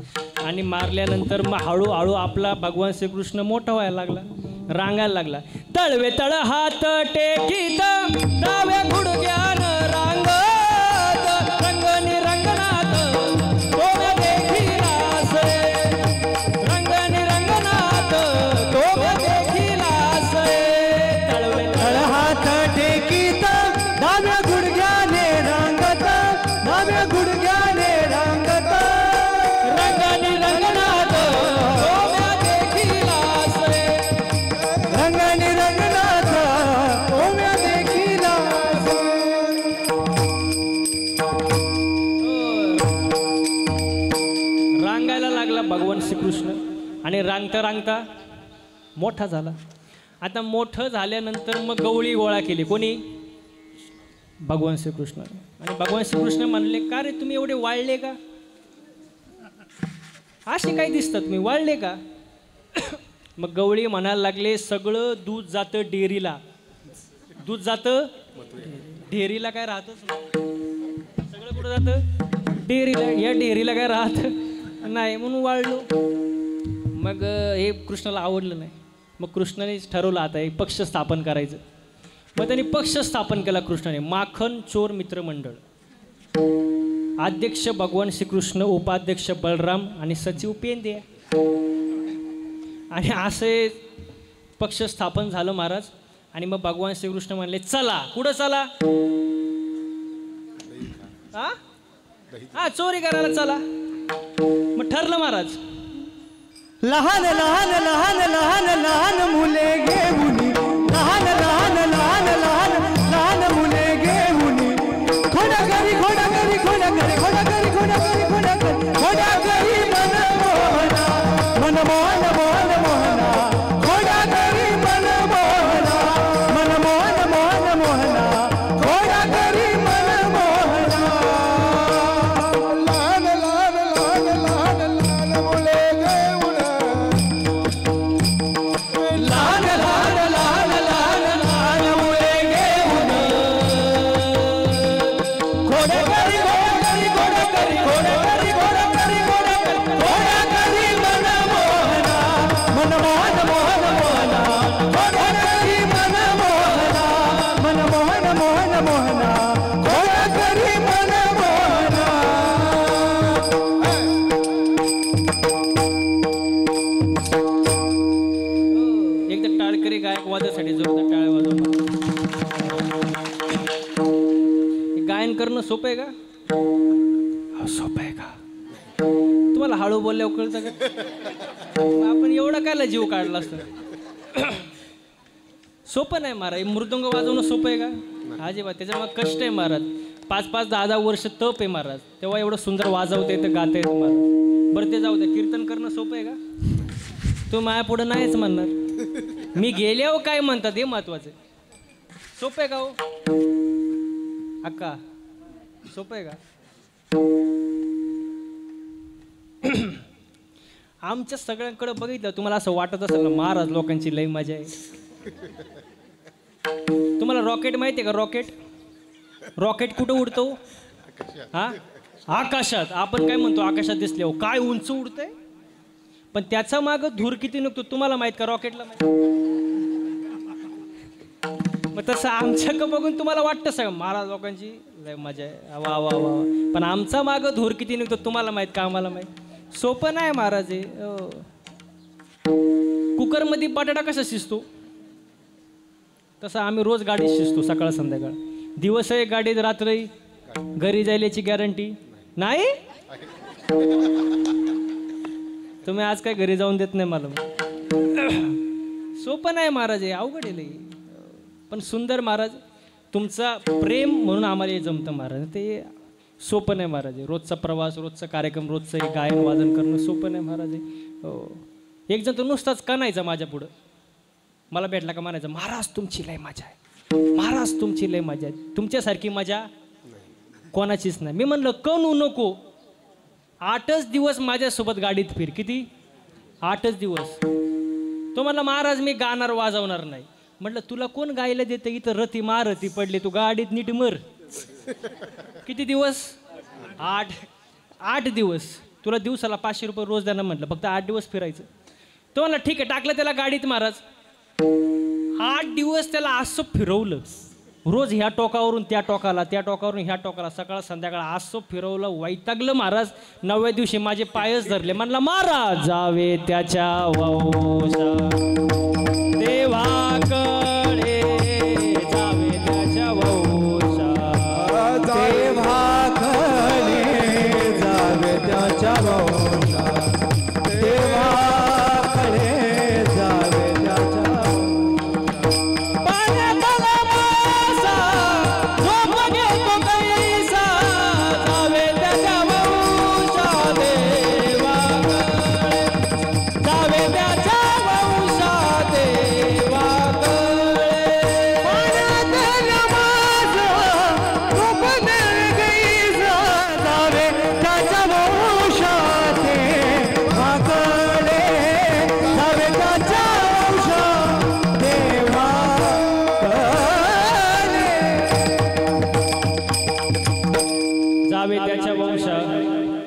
आणि मारल्यानंतर मग हळूहळू आपला भगवान श्रीकृष्ण मोठा व्हायला लागला, रांगायला लागला. तळवे तळ हात टेकीत डाव्या गुडघ्यान रांगत, रंगनी रंगनाथ तोव्या देखीलास, रंगनी रंगनाथ तोव्या देखीलास. तळवे तळ हात टेकीत डाव्या गुडघ्याने रांगत, डाव्या गुडघ्याने रांगत, रंगनी रंगनाथ तोव्या देखीलास, रंगनी रंगनाथ ओव्या देखीलास. भगवान श्रीकृष्ण आणि रांगता रांगता मोठा झाला. आता मोठं झाल्यानंतर मग गवळी गोळा केली. कोणी? भगवान श्रीकृष्ण. आणि भगवान श्रीकृष्ण म्हणले, का रे तुम्ही एवढे वाळले का? असे काय दिसतात तुम्ही, वाळले का? मग गवळी म्हणायला लागले, सगळं दूध जातं डेअरीला. दूध जातं डेअरीला, काय राहतच नाही. सगळं कुठं जातं? डेअरीला. या डेअरीला काय राहत नाही, म्हणून वाळलो. मग हे कृष्णाला आवडलं नाही. मग कृष्णाने ठरवलं आता एक पक्ष स्थापन करायचं. मग त्यांनी पक्ष स्थापन केला कृष्णाने, माखन चोर मित्र मंडळ. अध्यक्ष भगवान श्रीकृष्ण, उपाध्यक्ष बलराम आणि सचिव पेंद्या. आणि असे पक्ष स्थापन झालं महाराज. आणि मग भगवान श्रीकृष्ण म्हणले, चला. कुठं चला? हा चोरी करायला चला. मग ठरलं महाराज. लहान लहान लहान लहान लहान मुले घेऊन, लहान लहान लहान लहान लहान मुले घेऊन, खोडा करी खोडा करी खोडा करी खोडा करी खोडा करी खोडा करी खोडा करी मन मोहना, मन मोहन मोहन मोहना, खोडा करी मन मोहना, मन मोहन मोहन मोहना, खोडा करी मन मोहना. लहान लहान लहान लहान लहान मुले घेऊन, लहान लहान लहान लहान लहान मुले घेऊन, खोडा करी खोडा करी खोडा करी खोडा करी खोडा करी खोडा करी मन मोहना, मन मोहन मोहन मोहना, खोडा करी मन मोहना, मन मोहन मोहन मोहना, खोडा करी मन मोहना. एकदा टाळकरी गायक वादासाठी जोरदार टाळ्या वाजवा. गायन करणं सोपं आहे का? सोपं आहे का? तुम्हाला हळू बोलल्यावर कळतं का? आपण एवढं कायला जीव काढला असतं? सोपं नाही महाराज. मृदंग वाजवणं सोपं आहे का? अजिबात. त्याच्यामुळे कष्ट आहे महाराज. 5-5, 10-10 वर्ष तप आहे महाराज. तेव्हा एवढं सुंदर वाजवता येतं, गाता येतं महाराज. बरं ते जाऊ द्या. कीर्तन करणं सोपं आहे का? तो माया पुढं नाहीच म्हणणार. मी गेल्यावर काय म्हणतात हे महत्वाचं आहे. सोपं आहे का हो अक्का? सोपं आहे का? आमच्या सगळ्यांकडे बघितलं तुम्हाला असं वाटत असेल ना, महाराज लोकांची लई मजा आहे. तुम्हाला रॉकेट माहिती आहे का? रॉकेट रॉकेट कुठं उडतो? हा, आकाशात. आपण काय म्हणतो, आकाशात दिसले हो काय उंच उडतंय, पण त्याचा माग धूर किती निघतो तुम्हाला माहित का? रॉकेटला माहित. मग तसं आमच्याकडं बघून तुम्हाला वाटतं सगळं महाराज लोकांची लय मजा आहे, वा वा वा. पण आमचा माग धूर किती निघतो तुम्हाला माहित का? आम्हाला माहित. सोपं नाही महाराज हे. कुकरमध्ये बटाटा कसा शिजतो तसं आम्ही रोज गाडीत शिजतो, सकाळ संध्याकाळ. दिवस आहे गाडीत, रात्री घरी जायल्याची गॅरंटी नाही. तुम्ही आज काय घरी जाऊन देत नाही मला. सोपं नाही महाराज हे, अवघड आहे लई. पण सुंदर महाराज. तुमचा प्रेम म्हणून आम्हाला हे जमतं महाराज. ते सोपं नाही महाराज. रोजचा प्रवास, रोजचा कार्यक्रम, रोजचं हे गायन वादन करणं सोपं नाही महाराज. हो, एक जण तो नुसताच कणायचा माझ्या पुढं. मला भेटला का म्हणायचं, महाराज तुमची लय मजा आहे, महाराज तुमची लय मजा आहे. तुमच्यासारखी मजा कोणाचीच नाही. मी म्हणलं कणू नको. 8च दिवस माझ्यासोबत गाडीत फिर. किती? 8च दिवस. तो म्हणला महाराज मी गाणार वाजवणार नाही. म्हटलं तुला कोण गायला देतं? इथं रती मारती पडली, तू गाडीत नीट मर. किती दिवस? 8 दिवस. तुला दिवसाला 500 रुपये रोज द्याना म्हटलं, फक्त 8 दिवस फिरायचं. तो म्हणला ठीक आहे. टाकलं त्याला गाडीत महाराज. 8 दिवस त्याला असं फिरवलं, रोज ह्या टोकावरून त्या टोकाला, त्या टोकावरून ह्या टोकाला, सकाळ संध्याकाळ असं फिरवलं. वैतागलं महाराज. 9व्या दिवशी माझे पायच धरले. म्हणला महाराज जावे त्याच्या वंशा देवाकडे, जावे त्याच्या वंशा देवाकडे, जावे त्याच्या वंशा देवाकडे, जावे त्याच्या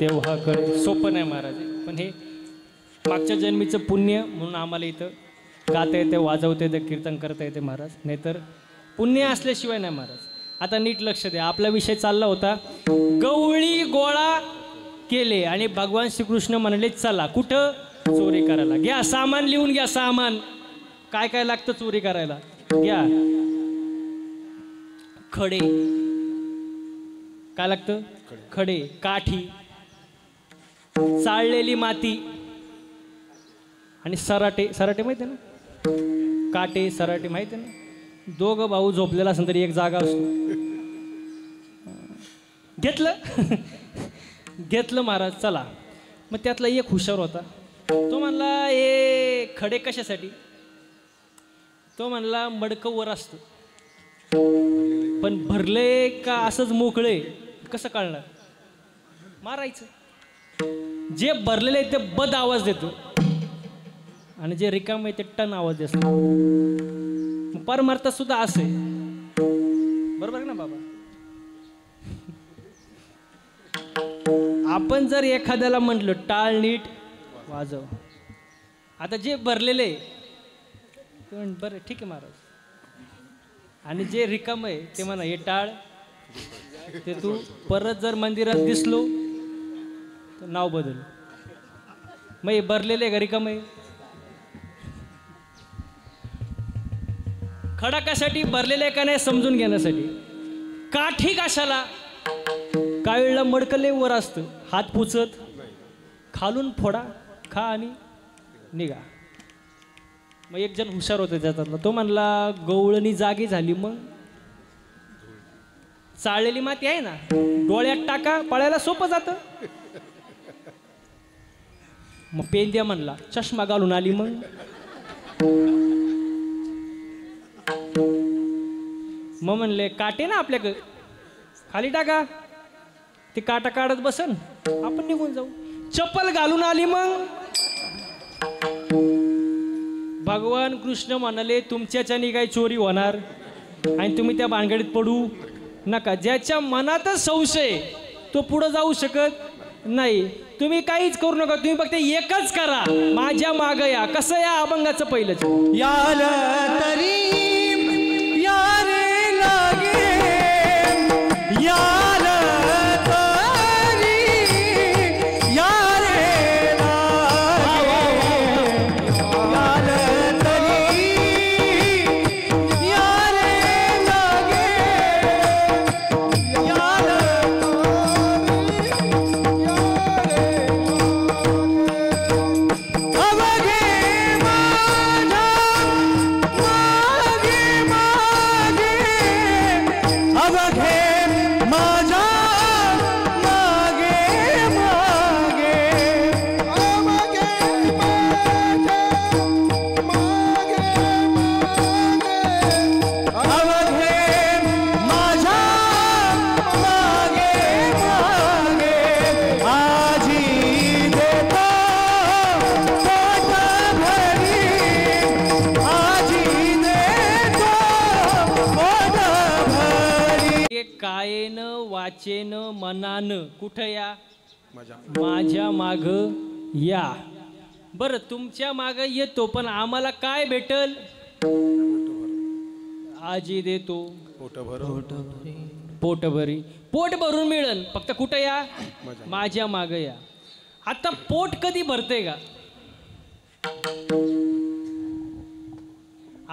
तेव्हा कळे. सोपं नाही महाराज, पण हे मागच्या जन्मीचं पुण्य म्हणून आम्हाला इथं गाता येते, वाजवता येते, कीर्तन करता येते महाराज. नाहीतर पुण्य असल्याशिवाय नाही महाराज. आता नीट लक्ष द्या, आपला विषय चालला होता गवळी गोळा केले आणि भगवान श्रीकृष्ण म्हणले चला कुठं, चोरी करायला. घ्या सामान, लिहून घ्या सामान, काय काय लागतं चोरी करायला. घ्या खडे, काय लागतं, खडे, काठी, चाळलेली माती आणि सराटे. सराटे माहिती आहे ना, काटे सराटे माहिती आहे ना. दोघं भाऊ झोपलेला असेल तरी एक जागा असतो. घेतलं घेतलं महाराज. चला मग त्यातला एक हुशार होता, तो म्हणला हे खडे कशासाठी. तो म्हणला मडकं वर असतं, पण भरले का असंच मोकळे कसं कळणार, मारायचं. जे भरलेले ते बद आवाज देतो आणि जे रिकाम आहे ते टन आवाज देतो. परमार्थ सुद्धा असे, बरोबर ना बाबा. आपण जर एखाद्याला म्हटलं टाळ नीट वाजव, आता जे भरलेले बरं ठीक आहे महाराज, आणि जे रिकाम आहे ते म्हणा हे टाळ, ते तू परत जर मंदिरात दिसलो तर नाव बदल. मग हे भरलेले का रिकाम आहे. खडा कशासाठी भरलेले का नाही समजून घेण्यासाठी. काठी कशाला, काही वेळेला मडकले वर असतं, हात पुचत खालून फोडा, खा आणि निघा. मग एक जण हुशार होते त्याच्यातला, तो म्हणला गवळणी जागी झाली मग चाळलेली माती आहे ना डोळ्यात टाका, पळायला सोपं जातं. मग पेन द्या म्हणला, चष्मा घालून आली मग. मग म्हणले काटे ना आपल्याकडे, खाली टाका, ते काटा काढत बसन, आपण निघून जाऊ. चप्पल घालून आली मग. भगवान कृष्ण म्हणाले तुमच्याच्यानी काही चोरी होणार आणि तुम्ही त्या भानगडीत पडू नका. ज्याच्या मनातच संशय तो पुढे जाऊ शकत नाही. तुम्ही काहीच करू नका, तुम्ही फक्त एकच करा, माझ्या माग या. कसं या अभंगाचं पहिलंच, याल तरी यारे लागे, याल तरी यारे लागे, याल तरी यारे लागे, याल अवघे माझा मागे मागे, अवघे माझा मागे मागे, अवघे माझा मागे मागे, आजी देतो पोट भरी, आजी देतो पोट भरी. कायेन वाचेन मनान कुठं या, माझ्या माझ्या माग या. बरं तुमच्या माग येतो, पण आम्हाला काय भेटल, आजी देतो पोटभर पोटभरी. पोट भरून मिळेल, फक्त कुठं या, माझ्या माग या. आता पोट कधी भरते का,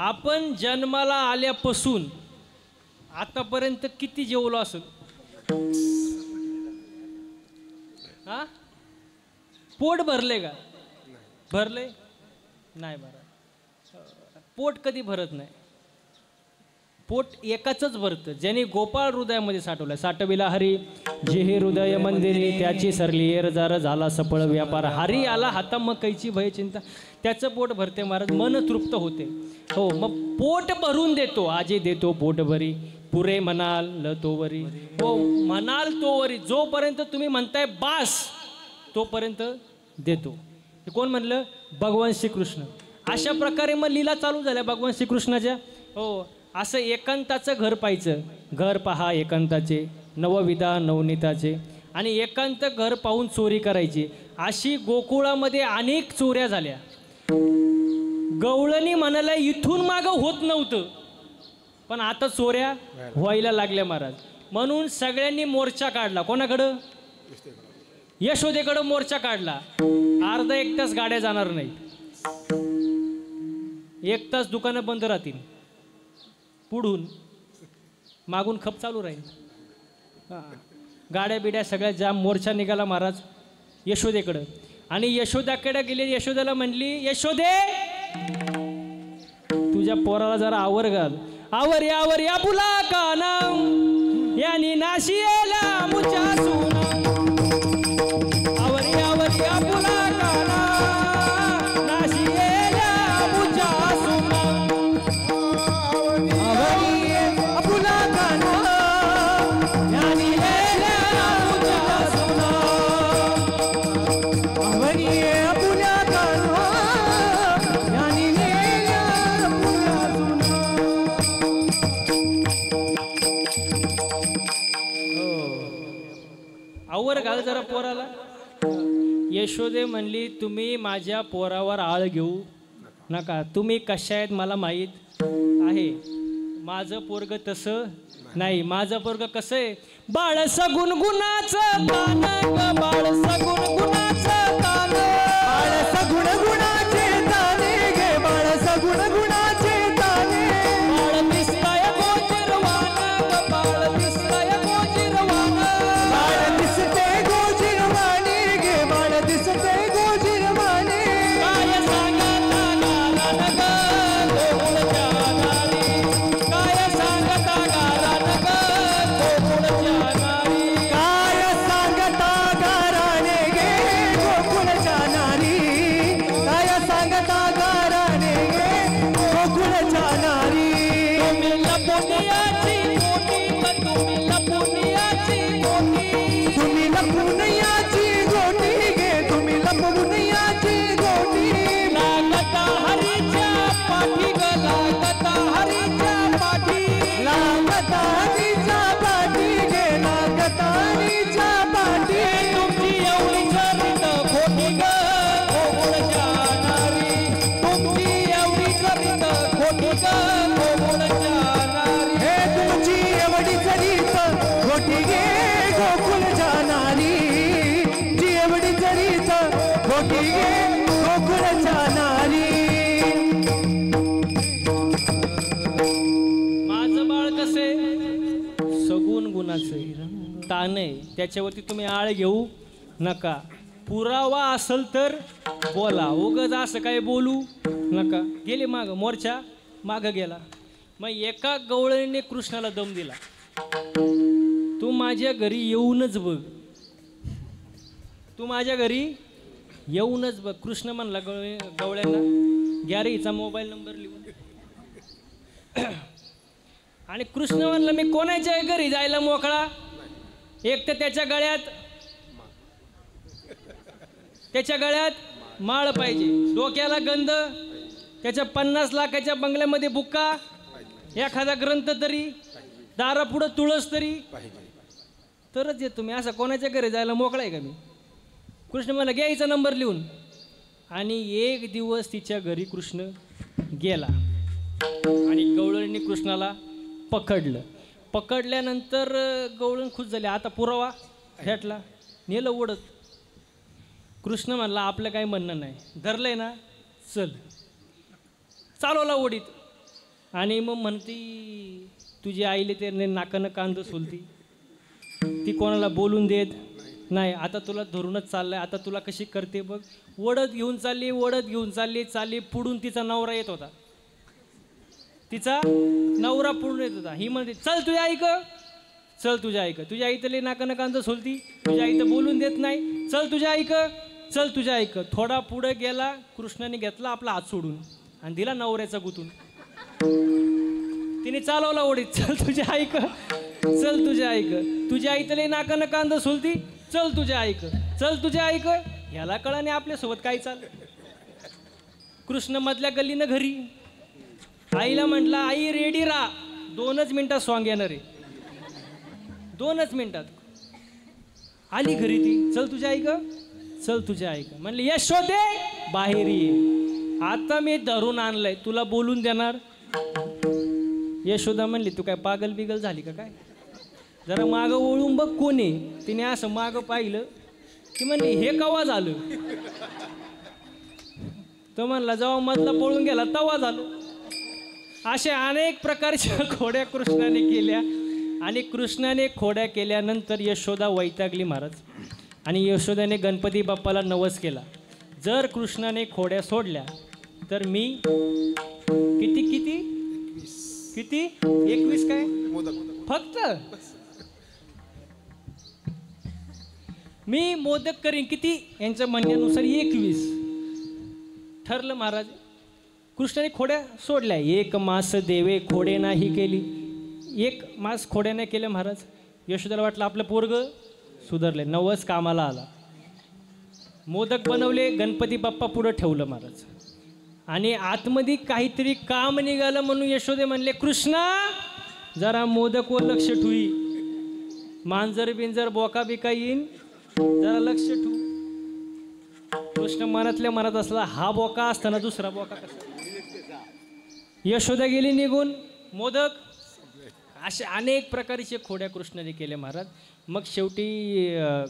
आपण जन्माला आल्यापासून आतापर्यंत किती जेवलो असेल, हा पोट भरले का, भरले नाही भरत. पोट कधी भरत नाही. पोट एकाच भरतं ज्याने गोपाळ हृदयामध्ये साठवलं. साठविला हरी जे हे हृदय मंदिरी, त्याची सरली एरजार झाला सफळ व्यापार. हरी आला हाता मग कैची भय चिंता, त्याचं पोट भरते महाराज, मन तृप्त होते. हो मग पोट भरून देतो, आजी देतो पोट भरी, पुरे म्हणाल ल तोवरी. हो म्हणाल तोवरी, जोपर्यंत तुम्ही म्हणताय बास तोपर्यंत देतो. हे कोण म्हणलं, भगवान श्रीकृष्ण. अशा प्रकारे मग लीला चालू झाल्या भगवान श्रीकृष्णाच्या. हो असं एकांताचं घर पाहायचं, घर पहा एकांताचे, नवविधा नवनीताचे. आणि एकांत घर पाहून चोरी करायची. अशी गोकुळामध्ये अनेक चोऱ्या झाल्या. गवळणी म्हणाला इथून मागं होत नव्हतं, पण आता चोऱ्या व्हायला लागल्या महाराज. म्हणून सगळ्यांनी मोर्चा काढला. कोणाकडं? यशोदेकडं मोर्चा काढला. अर्धा एक तास गाड्या जाणार नाही, 1 तास दुकानं बंद राहतील, पुढून मागून खप चालू राहील. गाड्या बिड्या सगळ्या जाम. मोर्चा निघाला महाराज यशोदेकडं. आणि यशोदाकडे गेले. यशोदेला म्हणली, यशोदे तुझ्या पोराला जरा आवर घाल. आवर यावर या पुला का नाम यानी नाशियेला मुचा सुना. आवर यावर या पुला का नाम नाशियेला मुचा सुना. आवरी अपुला काना यानी लेला मुझा सुना. आवरी अपुला काना यानी लेला मुझा सुना. आवर घाल जरा पोराला. यशोदे म्हणली, तुम्ही माझ्या पोरावर आळ घेऊ नका. तुम्ही कशा आहेत मला माहीत आहे. माझं पोरग तसं नाही. माझं पोरग कसं आहे? बाळ सगुण गुणाचं तान ग, बाळ सगुण गुणाचं तान. बाळ सगुण गुणाचे ताने गे, बाळ सगुण गुणाचे ताने. बाळ दिसतंय गोजिरवान ग, बाळ दिसतंय गोजिरवान. बाळ दिसते गोजिरवाणे गे, बाळ दिसते गोजिरवाणे. काय सांगता गारान ग गोकुळच्या नारी. काय सांगता गारान ग गोकुळच्या नारी. काय सांगता गाराने गे गोकुळच्या नारी. काय सांगता गाराने गे गोकुळच्या नारी. तुम्ही लपुनियाची मोठी ग, तुम्ही लपुनियाची मोठी. तुम्ही लपून याची गोटी गे, तुम्ही लपून याची गोटी. लागता हरीच्या पाठी ग, लागता हरीच्या पाठी. लागता हरीच्या पाठी गे, लागता हरीच्या पाठी. तुमची एवढी चरित खोटी ग गोकुळच्या नारी. तुमची एवढी चरित खोटी ग गोकुळच्या नारी. हे तुमची एवढी चरित खोटी गे गोकुळच्या नारी. जी एवढी चरित खोटी गे गोकुळच्या नारी. माझं बाळ कसे सगुण गुणाचं तान आहे. त्याच्यावरती तुम्ही आळ घेऊ नका. पुरावा असेल तर बोला, उगाच असं काय बोलू नका. गेले माग. मोर्चा मागं गेला. मग एका गवळणीने कृष्णाला दम दिला, तू माझ्या घरी येऊनच बघ, तू माझ्या घरी येऊनच बघ. कृष्ण म्हणला गवळ्यांना, घ्या रे हिचा मोबाईल नंबर लिहून. आणि कृष्ण म्हणलं, मी कोणाच्या घरी जायला मोकळा. एक तर त्याच्या गळ्यात माळ पाहिजे, डोक्याला गंध, त्याच्या 50 लाखाच्या बंगल्यामध्ये बुक्का, एखादा ग्रंथ तरी, दारापुढं तुळस तरी, तरच येतो मी. असं कोणाच्या घरी जायला मोकळा आहे का मी? कृष्ण मला घ्यायचा नंबर लिहून. आणि एक दिवस तिच्या घरी कृष्ण गेला आणि गवळणीने कृष्णाला पकडलं. पकडल्यानंतर गवळण खुश झाली, आता पुरावा भेटला. नेलं ओढत. कृष्ण म्हणला, आपलं काही म्हणणं नाही, धरलंय ना, चल. चालवला ओढीत. आणि मग म्हणती, तुझी आईले ते नाकानं कांद सोलती, ती कोणाला बोलून देत नाही. आता तुला धरूनच चाललंय, आता तुला कशी करते बघ. ओढत घेऊन चालली, ओढत घेऊन चालली. पुढून तिचा नवरा येत होता. तिचा नवरा पुढून येत होता. ही म्हणते, चल तुझ्या ऐक, चल तुझ्या ऐक. तुझ्या आई तले नाकानं कांद सोलती, तुझ्या आई तर बोलून देत नाही, चल तुझ्या ऐक, चल तुझ्या ऐक. थोडा पुढे गेला, कृष्णाने घेतला आपला हात सोडून आणि दिला नवऱ्याचा गुतून. तिने चालवला ओढीत, चल तुझ्या ऐक, चल तुझ्या ऐक. तुझ्या आई तले नाकानं कांद सोलती, चल तुझ्या ऐक, चल तुझ्या ऐक. ह्याला कळाने आपल्यासोबत काय चाल. कृष्ण मधल्या गल्लीनं घरी. आईला म्हटलं, आई रेडी राहा, 2च मिनिटात सॉंग येणार आहे, 2च मिनिटात. आली घरी ती, चल तुझ्या आई ग, चल तुझ्या आई ग. म्हणले यशोदे बाहेर ये, आता मी धरून आणलंय, तुला बोलून देणार. यशोदा म्हणली तू काय पागल बिगल झाली का काय, जरा मागं ओळून बघ कोण आहे. तिने असं मागं पाहिलं की म्हणली हे कवा झालं. तो म्हणला जेव्हा मधला पळून गेला तवा झालं. अशा अनेक प्रकारच्या खोड्या कृष्णाने केल्या आणि कृष्णाने खोड्या केल्यानंतर यशोदा वैतागली महाराज. आणि यशोदाने गणपती बाप्पाला नवस केला, जर कृष्णाने खोड्या सोडल्या तर मी किती किती किती 21 काय फक्त मी मोदक करीन. किती यांच्या म्हणण्यानुसार 21 ठरलं महाराज. कृष्णाने खोड्या सोडल्या. 1 मास देवे खोडे नाही केली. 1 मास खोड्या नाही केल्या महाराज. यशोदाला वाटलं आपलं पोरग सुधारले, नवस कामाला आला. मोदक बनवले, गणपती बाप्पा पुढं ठेवलं महाराज. आणि आतमध्ये काहीतरी काम निघालं म्हणून यशोदे म्हणले कृष्णा जरा मोदकवर लक्ष ठेवी, मांजर बिंजर बोका बिका येईन, जरा लक्ष ठेवू. कृष्ण मनातल्या मनात असला हा बोका असताना दुसरा बोका कसा. यशोदा गेली निघून. मोदक असे अनेक प्रकारचे खोड्या कृष्णाने केले महाराज. मग शेवटी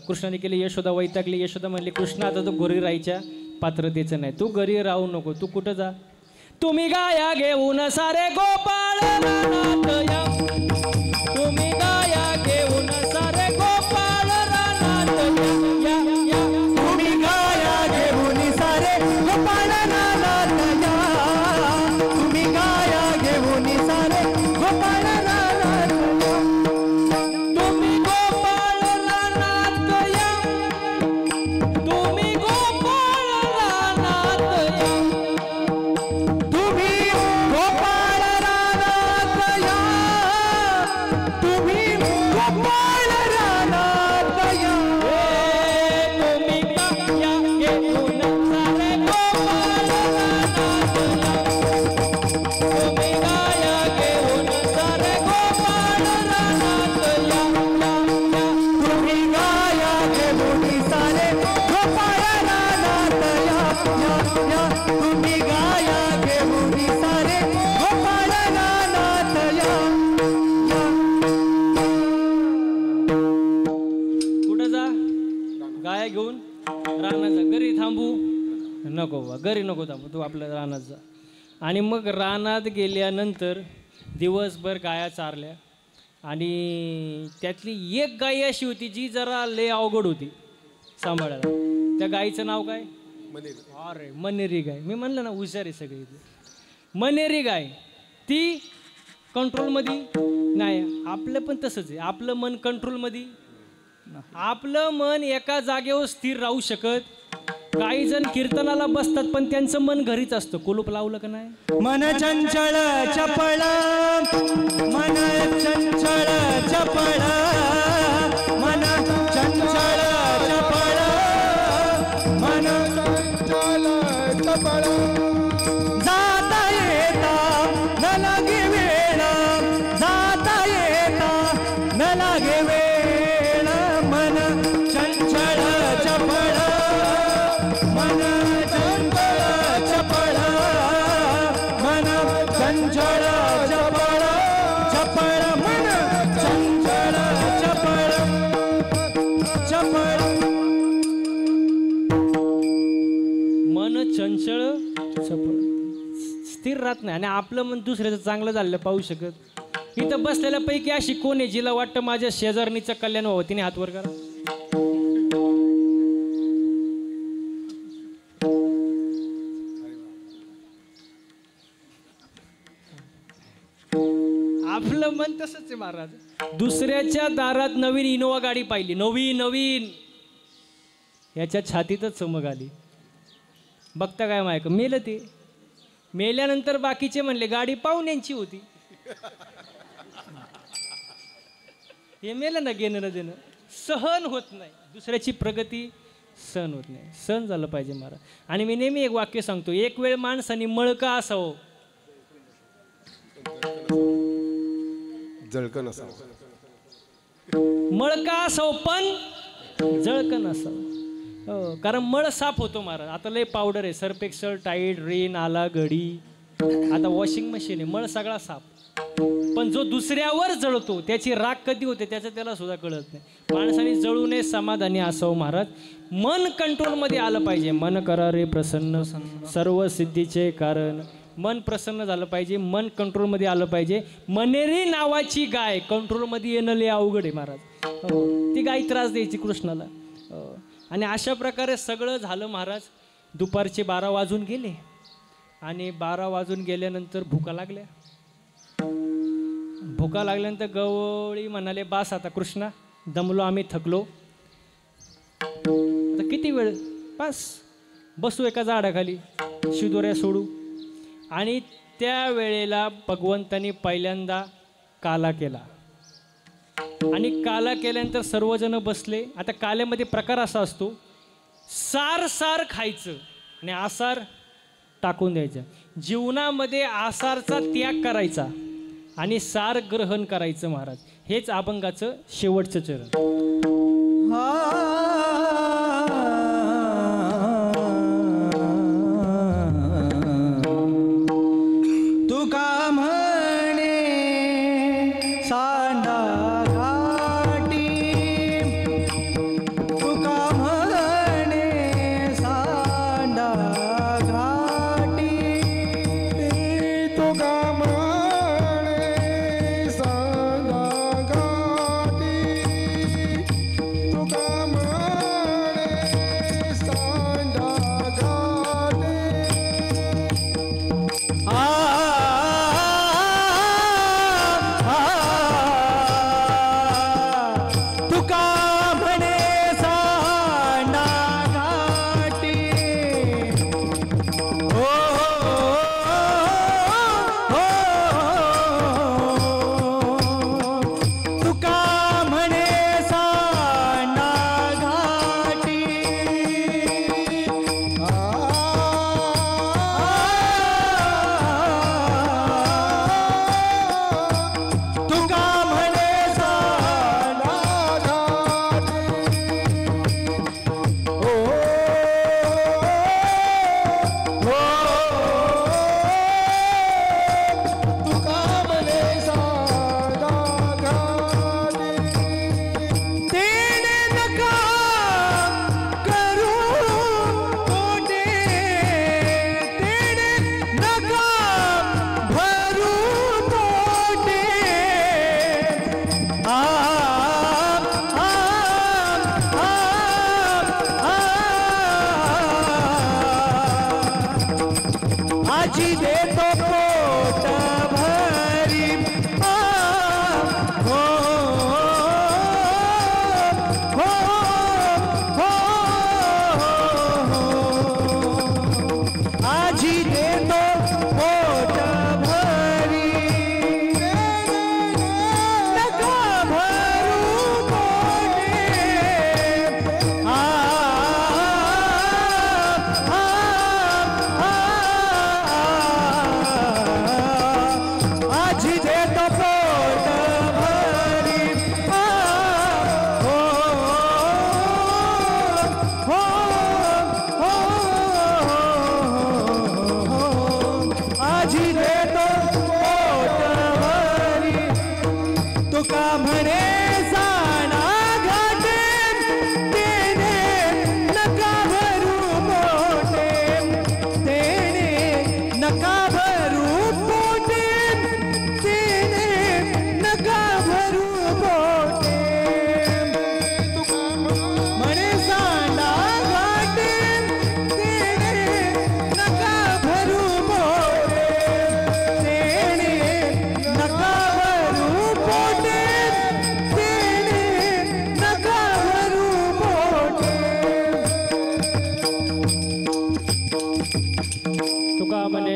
कृष्णाने केले, यशोदा वैतागली. यशोदा म्हणली कृष्ण आता तू घरी राहायच्या पात्रतेचं नाही, तू घरी राहू नको, तू कुठं जा. तुम्ही गाया घेऊन सारे गोपाळ रानात या, तुम्ही गाया घेऊन सारे गोपाळ रानात या, या, या. तुम्ही गाया घेऊन सारे गोपाळ रानात या, तुम्ही गाया घेऊन सारे गोपाळ रानात या. तुम्ही गोपाळ रानात या, तुम्ही गोपाळ रानात या, तुम्ही गोपाळ रानात या, तुम्ही गोपाळ रानात या. तुम्ही गाया घेऊन सारे गोपाळ रानात या, तुम्ही गाया घेऊन सारे गोपाळ रानात या, या, या. तुम्ही गाया घेऊन सारे गोपाळ रानात या, या, या. तुम्ही गाया घेऊन सारे गोपाळ रानात या, या. कुठं जा, गाया घेऊन रानात जा. घरी थांबू नको बा, घरी नको थांबू, तू आपल्या रानात जा. आणि मग रानात गेल्यानंतर दिवसभर गाया चारल्या. आणि त्यातली एक गाय अशी होती जी जरा लय अवघड होती सांभाळायला. त्या गाईचं नाव काय, अरे मनेरी गाय. मी म्हणलं ना हुशार आहे सगळी. मनेरी गाय ती कंट्रोलमध्ये नाही. आपलं पण तसंच आहे, आपलं मन कंट्रोलमध्ये, आपलं मन एका जागेवर स्थिर राहू शकत. काही जण कीर्तनाला बसतात पण त्यांचं मन घरीच असतं. कुलूप लावलं का नाही. मन चंचल चपळ, मन चंचल चपळ, मन चंचल चपळ, मन चंचल चपळ. जाता येता न लागे वेळ, जाता येता न लागे वेळ, मन चंचल चपळ, मन चंचल चपळ, मन चंचल चपळ, चपळ मन चंचल चपळ, चपळ. मन चंचल चपळ स्थिर राहत नाही. आणि आपलं मन दुसऱ्याचं चांगलं झालेलं पाहू शकत. इथं बसलेल्यापैकी अशी कोण आहे जिला वाटतं माझ्या शेजारणीचं कल्याण व्हावं, तिने हात वर करा. आपलं मन तसंच आहे महाराज. दुसऱ्याच्या दारात नवीन इनोवा गाडी पाहिली, नवीन नवीन, याच्या छातीतच चमक आली. बघता काय मायक मेलं. ते मेल्यानंतर बाकीचे म्हणले गाडी पाहुण्यांची होती. हे मेलं ना, घेणं न देणं सहन होत नाही. दुसऱ्याची प्रगती सहन होत नाही. सहन झालं पाहिजे महाराज. आणि मी नेहमी एक वाक्य सांगतो, एक वेळ माणसाने मळका असावं, जळकन असावं, मळका असावं पण जळकण असावं. हो, कारण मळ साफ होतो महाराज. आता लय पावडर आहे, सर्फ एक्सेल, टाईड, रिन, आला, घडी, आता वॉशिंग मशीन आहे, मळ सगळा साफ. पण जो दुसऱ्यावर जळतो त्याची राग कधी होते त्याचं त्याला सुद्धा कळत नाही. माणसाने जळू नये, समाधानी असावं महाराज. मन कंट्रोलमध्ये आलं पाहिजे. मन करा रे प्रसन्न सर्व सिद्धीचे कारण. मन प्रसन्न झालं पाहिजे, मन कंट्रोलमध्ये आलं पाहिजे. मनेरी नावाची गाय कंट्रोलमध्ये येणं लय अवघड आहे महाराज. ती गाय त्रास द्यायची कृष्णाला. आणि अशा प्रकारे सगळं झालं महाराज. दुपारचे 12 वाजून गेले आणि 12 वाजून गेल्यानंतर भुका लागल्यानंतर गवळी म्हणाले, बास आता कृष्णा, दमलो आम्ही, थकलो, आता किती वेळ, बस बसू एका झाडाखाली, शिदोऱ्या सोडू. आणि त्या वेळेला भगवंतानी पहिल्यांदा काला केला. आणि काला केल्यानंतर सर्वजण बसले. आता काल्यामध्ये प्रकार असा असतो, सार खायचं आणि आसार टाकून द्यायचं. जीवनामध्ये आसारचा त्याग करायचा आणि सार ग्रहण करायचं महाराज. हेच अभंगाचं शेवटचं चरण. तुका म्हणे सांडा घाटी, तुका म्हणे सांडा घाटी, तुका म्हणे सांगा घाटी, तुका म्हणे सांगा घाटी.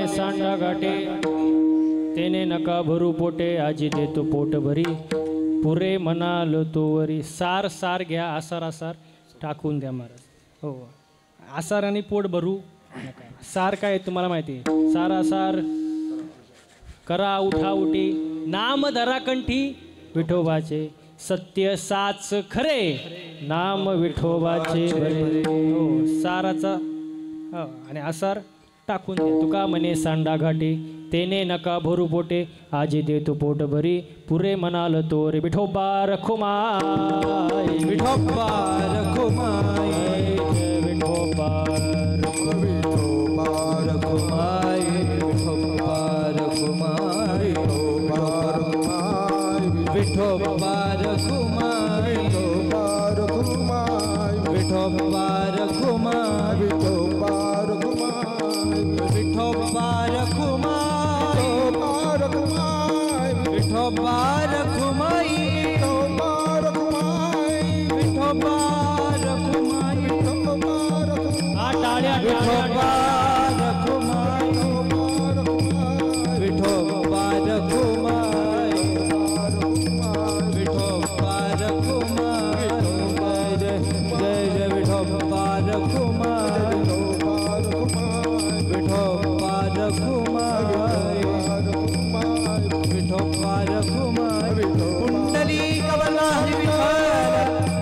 सांडा घाटे तेने नका भरू पोटे, आजी देतो पोट भरी, पुरे म्हणाल तो वरी. सार घ्या, आसार टाकून द्या महाराज. हो, आसार आणि पोट भरू नका. सार काय तुम्हाला माहिती आहे? सार करा उठा उठी, नाम धरा कंठी विठोबाचे. सत्य साच खरे नाम विठोबाचे बरे. हो साराचा हो आणि आसार टाकून दे. तुका म्हणे सांडा घाटे तेने नका भरू पोटे आजी देतो पोट भरी पुरे म्हणाल तो रे विठोबा रखुमाई. विठोबा रखुमाई विठोबा विठोबा रखुमाई विठोबा रखुमाई विठोबा रखुमाई विठोबा रखुमाई विठोबा रखुमाई विठोबा रखुमाई विठोबा रखुमाई विठोबा रखुमाई विठोबा रखुमाई विठोबा विठोबा रखुमाई रखुमाई विठोबा रखुमाई हा टाळ्या विठोबा रखुमाई विठोबा रखुमाई विठोबा रखुमाई जय जय विठोबा रखुमाई विठोबा रखुमाई विठोबा रखुमाई कुंडली कवला विठ्ठल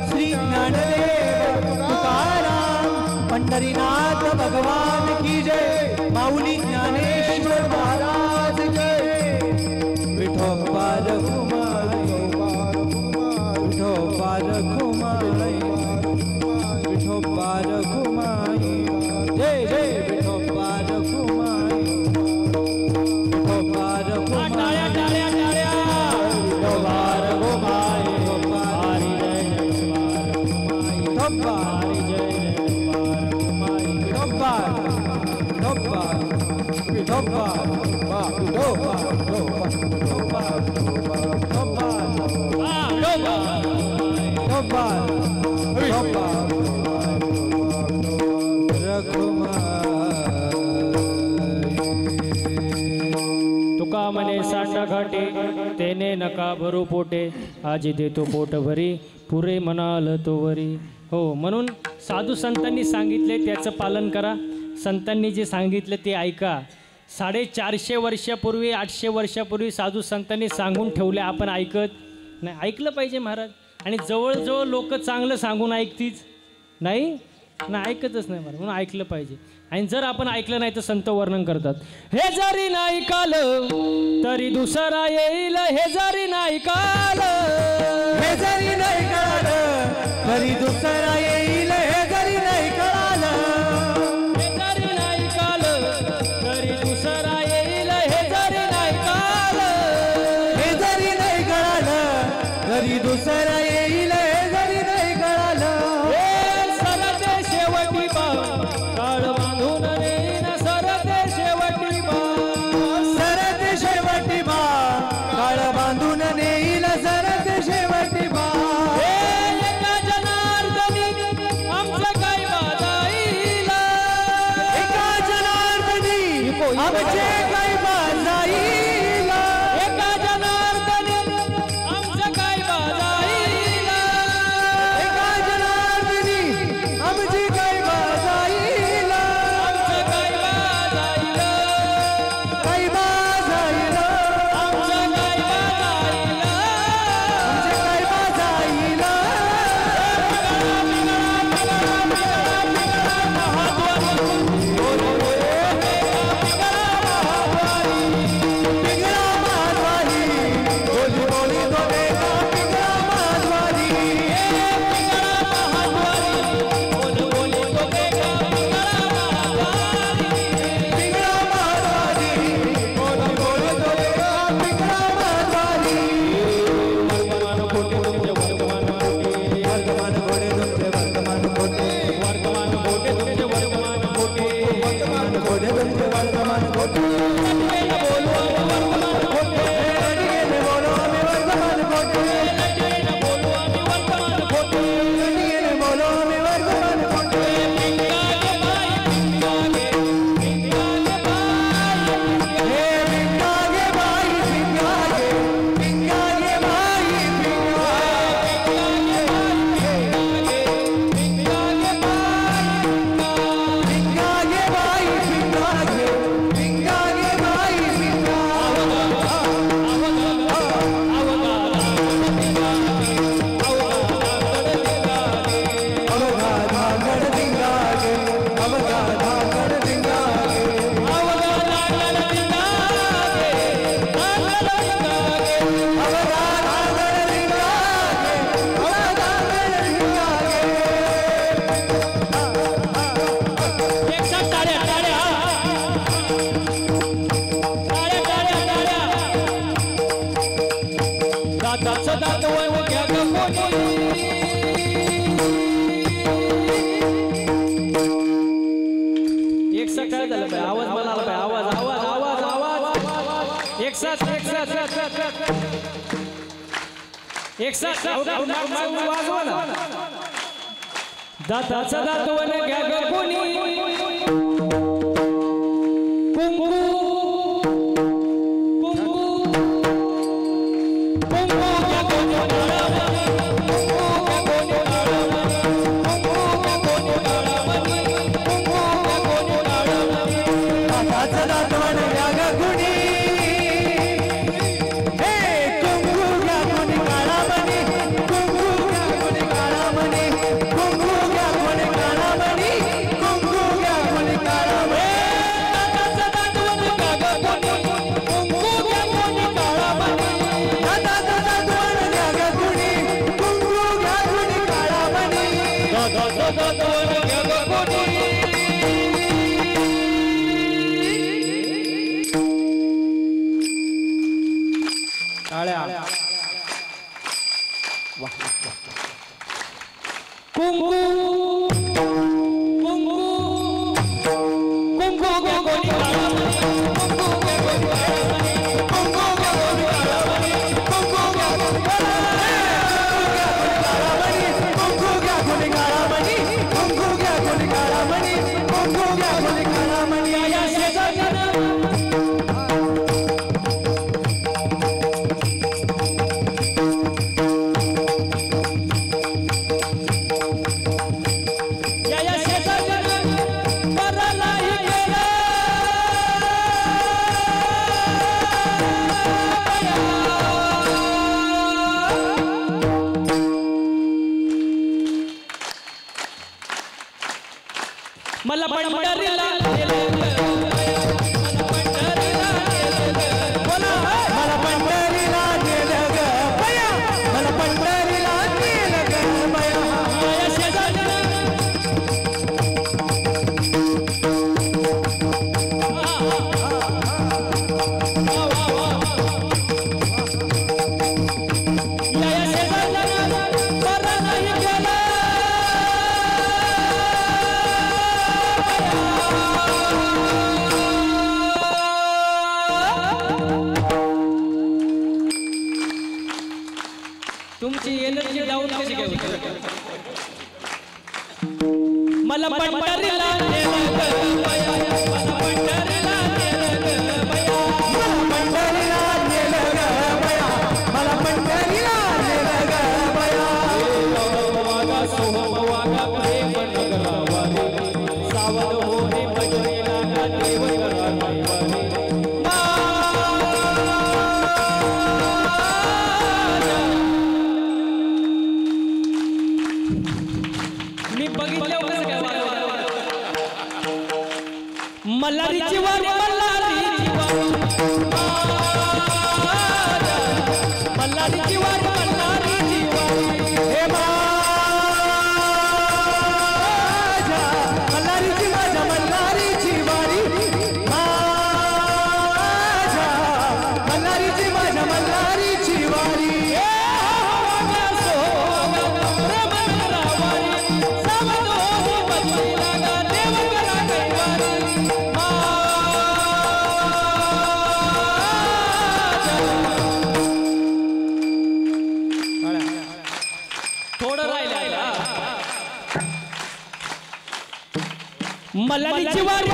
श्री ज्ञानदेव तुकाराम पंढरीनाथ भगवान की जय माऊली ज्ञानेश्वर महाराज जय विठोबा रखुमाई विठोबा रखुमाई विठोबा रखुमाई जय जय विठोबा रखुमाई विठोबा रखुमाई टाळ्या टाळ्या टाळ्या विठोबा रखुमाई हरी जय जय विठोबा हरी जय जय विठोबा विठोबा विठोबा विठोबा विठोबा विठोबा विठोबा विठोबा रखुमाई तुका म्हणे सांडा घाटे तेने नका भरू पोटे आजी देतो पोट भरी पुरे म्हणाल तो वरी. हो म्हणून साधू संतांनी सांगितले त्याचं पालन करा. संतांनी जे सांगितले ते ऐका. 450 वर्षापूर्वी 800 वर्षापूर्वी साधू संतांनी सांगून ठेवले आपण ऐकत नाही. ऐकलं पाहिजे महाराज. आणि जवळजवळ लोक चांगलं सांगून ऐकतीच नाही ना ऐकतच नाही महाराज. म्हणून ऐकलं पाहिजे. आणि जर आपण ऐकलं नाही तर संत वर्णन करतात हे जरी नाही काल तरी दुसरा येईल. हे जरी नाही काल हे जरी नाही कळालं तरी दुसरा येईल. हे जरी नाही कळालं हे जरी नाही काल तरी दुसरा येईल. हे जरी नाही काल हे जरी नाही कळालं तरी दुसरा येईल. हे जरी नाही कळालं हे सरते शेवटी बा काळ बांधून नेईन. सरते शेवटी बा सरत शेवटी बा काळ बांधून नेईल. सरत शेवटी बा हे एका जनार्दनी आमचं काय बाजाईल. एका जनार्दनी आमचे काय बाजाईल. एका जनार्दनी आमचं काय बाजाईल. एका जनार्दनी आमची काय बाजाईल. आमचं काय बाजाईल. काय बाजाईल. आमचं काय बाजाईल. आमचे काय बाजाईल. पिंगळा माधवारी बोली बोली दोनेगा. पिंगळा माधवारी पिंगळा माधवारी बोली बोली दोनेगा. पिंगळा माधवारी वर्तमान घोडे तुमचे वर्तमान घोडे वर्तमान घोडे बोलो आम्ही वर्तमान घोडे. बोलो आम्ही वर्तमान घोडे. हे भिंगागे बाई भिंगागे. भिंगागे बाई भिंगागे. भिंगागे बाई भिंगागे. भिंगागे काय झालं पाहिजे आवाज मला आला पाहिजे आवाज आवाज आवाज आवाज एक साथ वाजवा ना दाताचा दातवन घ्या ग कोणी कुंकू मला पंढरीला तुमची एनर्जी डाऊन कशी काय होती मला पंढरीला मल्हारीची वारी मल्हारीची वारी मल्हारीची वारी हे माझ्या मल्हारीची माझ्या मल्हारीची वारी माझ्या मल्हारीची माझ्या मल्हारीची वारी मल्हारीची वारी मल्हारीची वारी